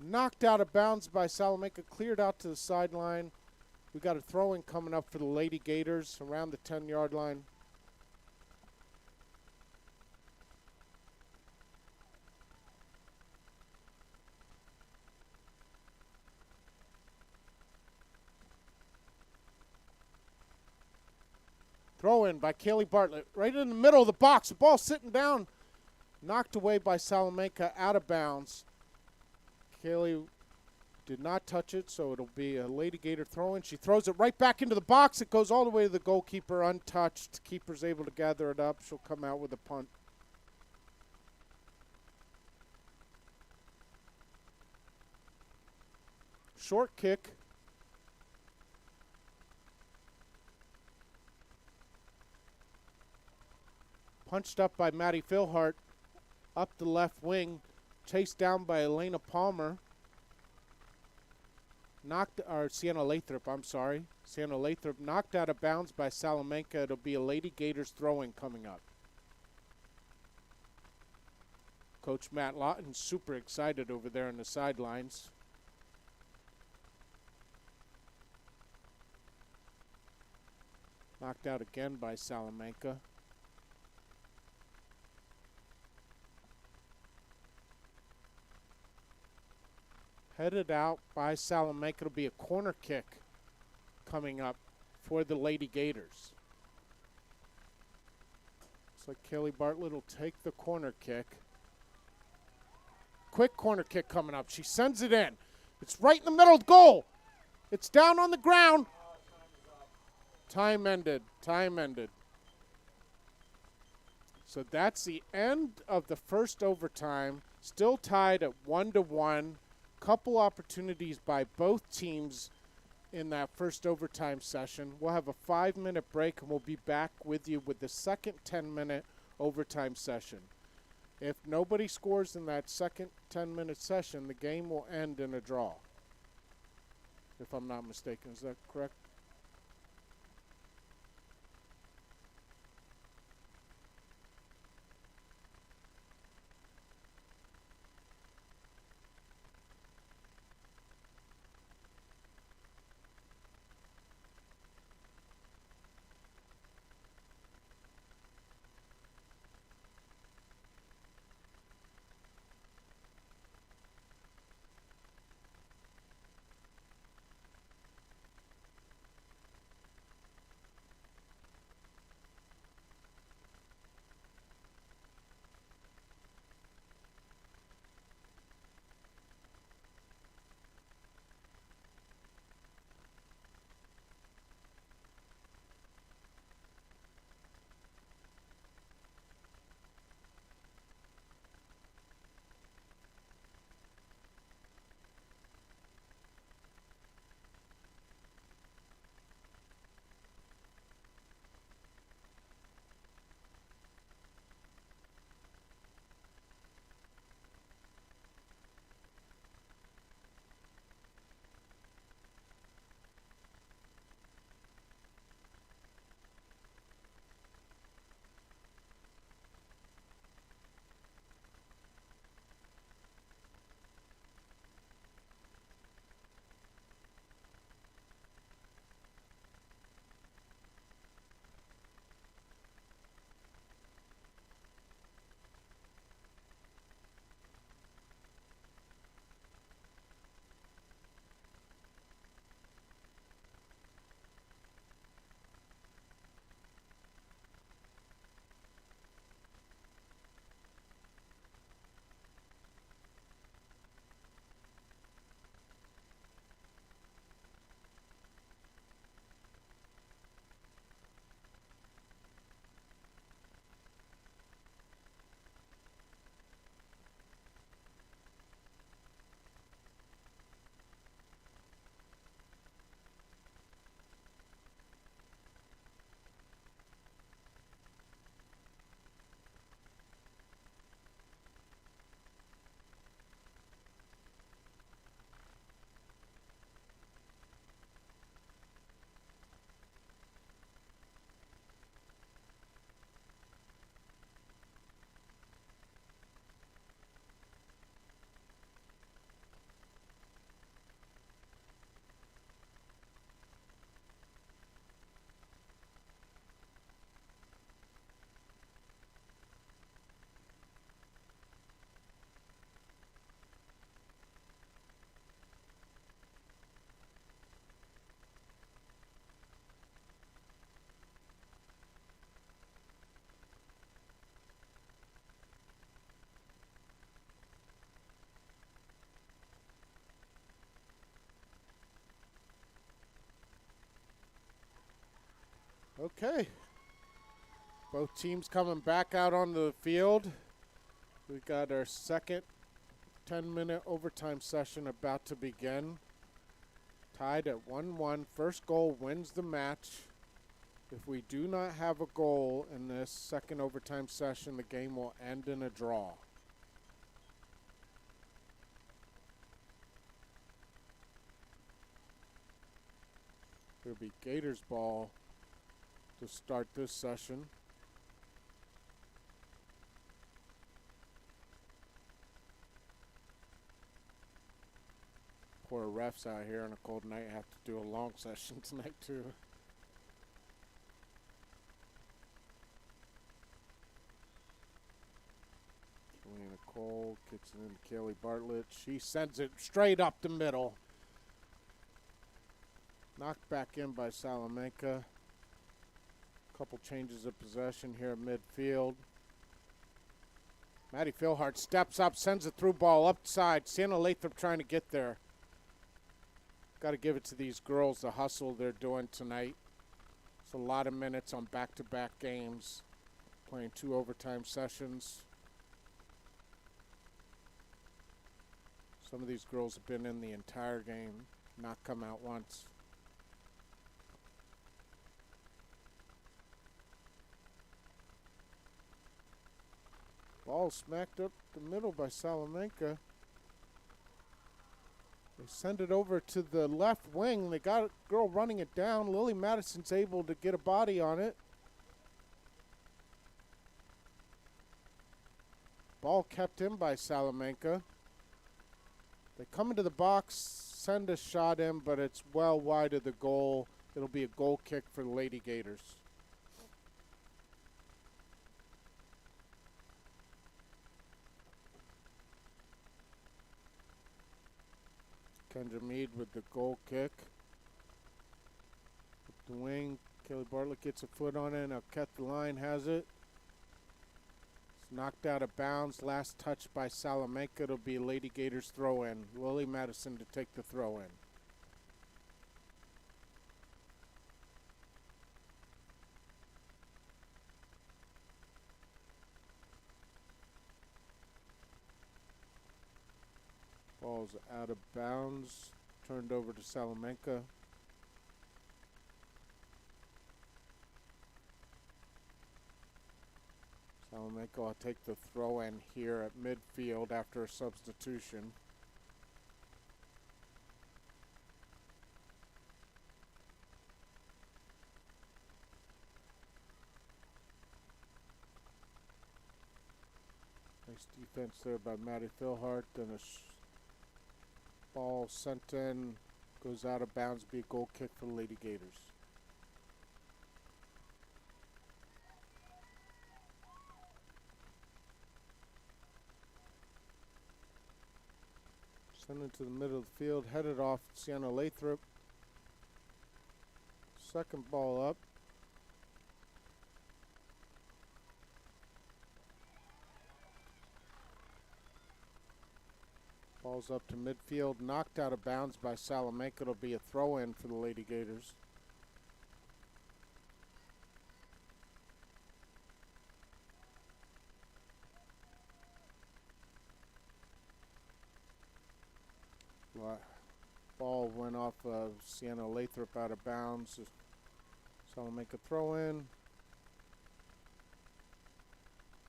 Knocked out of bounds by Salamanca. Cleared out to the sideline. We got a throw-in coming up for the Lady Gators around the 10-yard line. Throw-in by Kaylee Bartlett. Right in the middle of the box. The ball sitting down. Knocked away by Salamanca, out of bounds. Kaylee did not touch it, so it'll be a Lady Gator throw-in. She throws it right back into the box. It goes all the way to the goalkeeper, untouched. Keeper's able to gather it up. She'll come out with a punt. Short kick. Punched up by Maddie Philhart. Up the left wing, chased down by Elena Palmer. Siena Lathrop, I'm sorry. Siena Lathrop knocked out of bounds by Salamanca. It'll be a Lady Gators throw-in coming up. Coach Matt Lawton's super excited over there on the sidelines. Knocked out again by Salamanca. Headed out by Salamanca. It'll be a corner kick coming up for the Lady Gators. Looks like Kaylee Bartlett will take the corner kick. Quick corner kick coming up. She sends it in. It's right in the middle of the goal. It's down on the ground. Time ended. Time ended. So that's the end of the first overtime. Still tied at 1-1. Couple opportunities by both teams in that first overtime session. We'll have a 5-minute break and we'll be back with you with the second 10-minute overtime session. If nobody scores in that second 10-minute session, the game will end in a draw. If I'm not mistaken, is that correct? Okay. Both teams coming back out onto the field. We got our second 10-minute overtime session about to begin. Tied at 1-1. First goal wins the match. If we do not have a goal in this second overtime session, the game will end in a draw. It'll be Gators ball to start this session. Poor refs out here on a cold night have to do a long session tonight too. Juliana Cole kicks it into Kaylee Bartlett. She sends it straight up the middle. Knocked back in by Salamanca. Couple changes of possession here at midfield. Maddie Philhart steps up, sends a through ball up side. Sienna Lathrop trying to get there. Got to give it to these girls, the hustle they're doing tonight. It's a lot of minutes on back-to-back games, playing 2 overtime sessions. Some of these girls have been in the entire game, not come out once. Ball smacked up the middle by Salamanca. They send it over to the left wing. They got a girl running it down. Lily Madison's able to get a body on it. Ball kept in by Salamanca. They come into the box, send a shot in, but it's well wide of the goal. It'll be a goal kick for the Lady Gators. Kendra Mead with the goal kick. With the wing, Kelly Bartlett gets a foot on it. Alquette the line has it. It's knocked out of bounds. Last touch by Salamanca. It'll be Lady Gators throw in. Lily Madison to take the throw in. Ball's out of bounds, turned over to Salamanca. Salamanca will take the throw in here at midfield after a substitution. Nice defense there by Maddie Philhart, and a ball sent in, goes out of bounds, be a goal kick for the Lady Gators. Sent into the middle of the field, headed off Sienna Lathrop. Second ball up. Ball's up to midfield, knocked out of bounds by Salamanca. It'll be a throw-in for the Lady Gators. Ball went off of Sienna Lathrop out of bounds. Salamanca throw-in.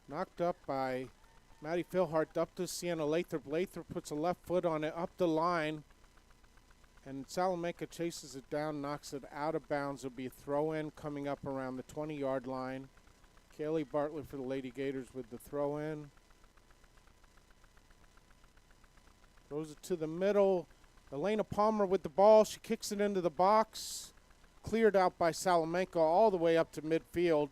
Knocked up by Maddie Philhart up to Sienna Lathrop. Lathrop puts a left foot on it up the line. And Salamanca chases it down, knocks it out of bounds. It'll be a throw-in coming up around the 20-yard line. Kaylee Bartlett for the Lady Gators with the throw-in. Throws it to the middle. Elena Palmer with the ball. She kicks it into the box. Cleared out by Salamanca all the way up to midfield.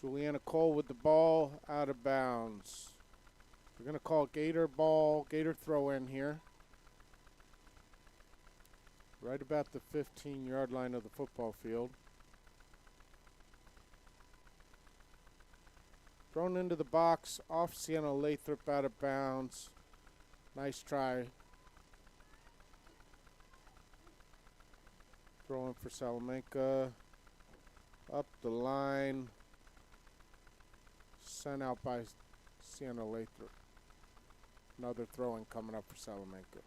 Juliana Cole with the ball, out of bounds. We're going to call Gator ball, Gator throw in here. Right about the 15-yard line of the football field. Thrown into the box, off Sienna Lathrop, out of bounds. Nice try. Throwing for Salamanca. Up the line. Sent out by Sienna Lathrop. Another throw-in coming up for Salamanca.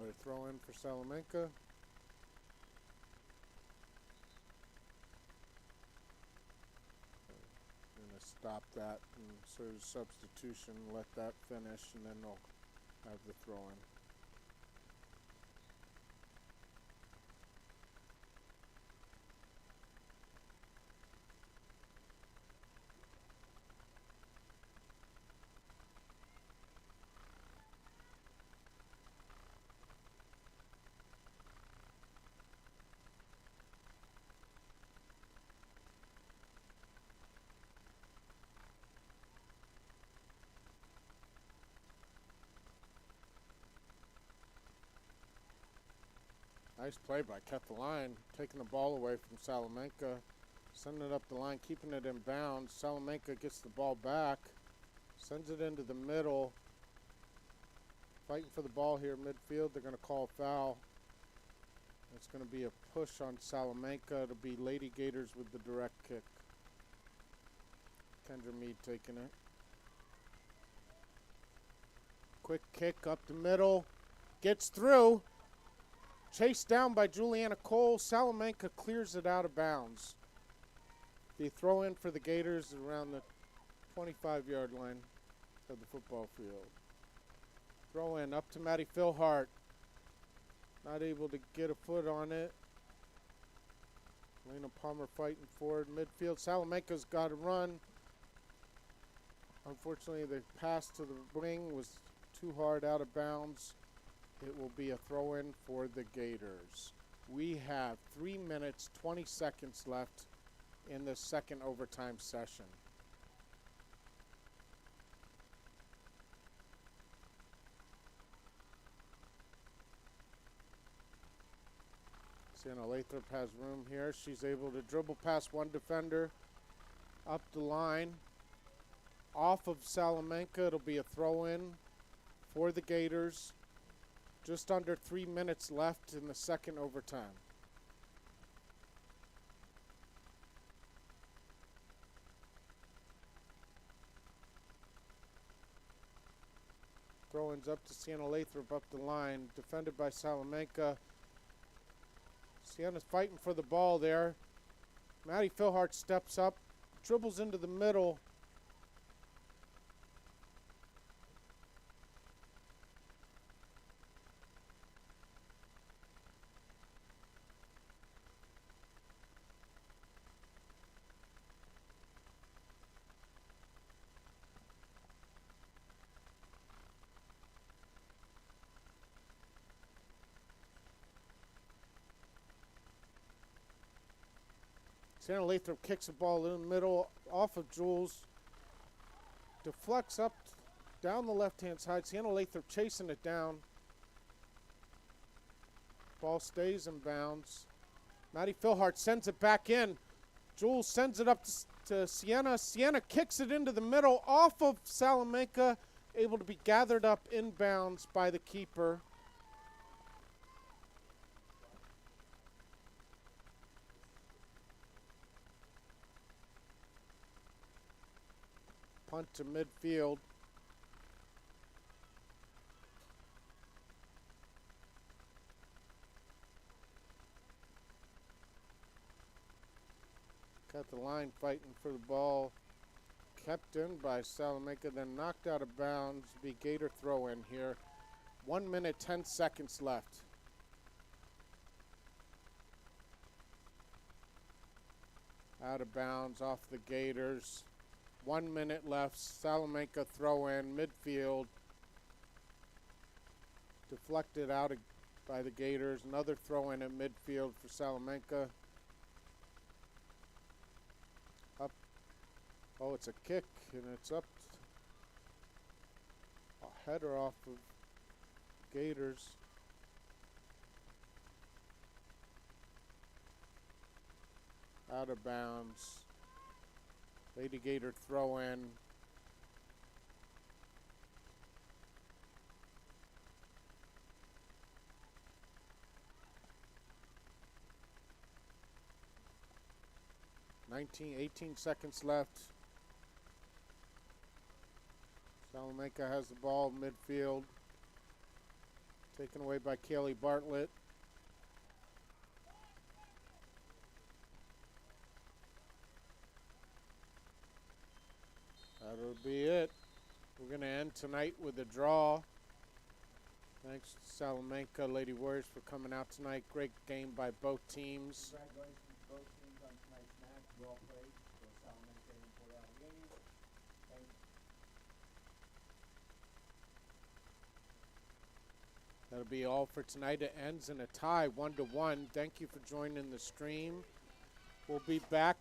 Another throw in for Salamanca. Gonna stop that and sort of substitution, let that finish, and then they'll have the throw in. Nice play by Line, taking the ball away from Salamanca, sending it up the line, keeping it in bounds. Salamanca gets the ball back, sends it into the middle. Fighting for the ball here midfield. They're going to call a foul. It's going to be a push on Salamanca. It'll be Lady Gators with the direct kick. Kendra Mead taking it. Quick kick up the middle. Gets through. Chased down by Juliana Cole. Salamanca clears it out of bounds. The throw in for the Gators around the 25-yard line of the football field. Throw in up to Maddie Philhart. Not able to get a foot on it. Lena Palmer fighting forward midfield. Salamanca's got to run. Unfortunately, the pass to the wing was too hard out of bounds. It will be a throw-in for the Gators. We have 3 minutes, 20 seconds left in the second overtime session. Sienna Lathrop has room here. She's able to dribble past one defender up the line. Off of Salamanca, it'll be a throw-in for the Gators. Just under 3 minutes left in the second overtime. Throw-ins up to Sienna Lathrop up the line, defended by Salamanca. Sienna's fighting for the ball there. Maddie Philhart steps up, dribbles into the middle. Sienna Lathrop kicks the ball in the middle, off of Jules. Deflects up down the left-hand side. Sienna Lathrop chasing it down. Ball stays in bounds. Maddie Philhart sends it back in. Jules sends it up to Sienna. Sienna kicks it into the middle, off of Salamanca, able to be gathered up in bounds by the keeper. Punt to midfield. Got the line fighting for the ball. Kept in by Salamanca, then knocked out of bounds. Be Gator throw in here. 1 minute, 10 seconds left. Out of bounds off the Gators. 1 minute left. Salamanca throw in midfield. Deflected out by the Gators. Another throw in at midfield for Salamanca. Up. Oh, it's a kick, and it's up. A header off of Gators. Out of bounds. Lady Gator throw in. Nineteen, 18 seconds left. Salamanca has the ball midfield. Taken away by Kaylee Bartlett. That'll be it. We're going to end tonight with a draw. Thanks to Salamanca Lady Warriors for coming out tonight. Great game by both teams. Congratulations to both teams on tonight's match. Well played for Salamanca and for Allegany. Thank you. That'll be all for tonight. It ends in a tie, 1-1. Thank you for joining the stream. We'll be back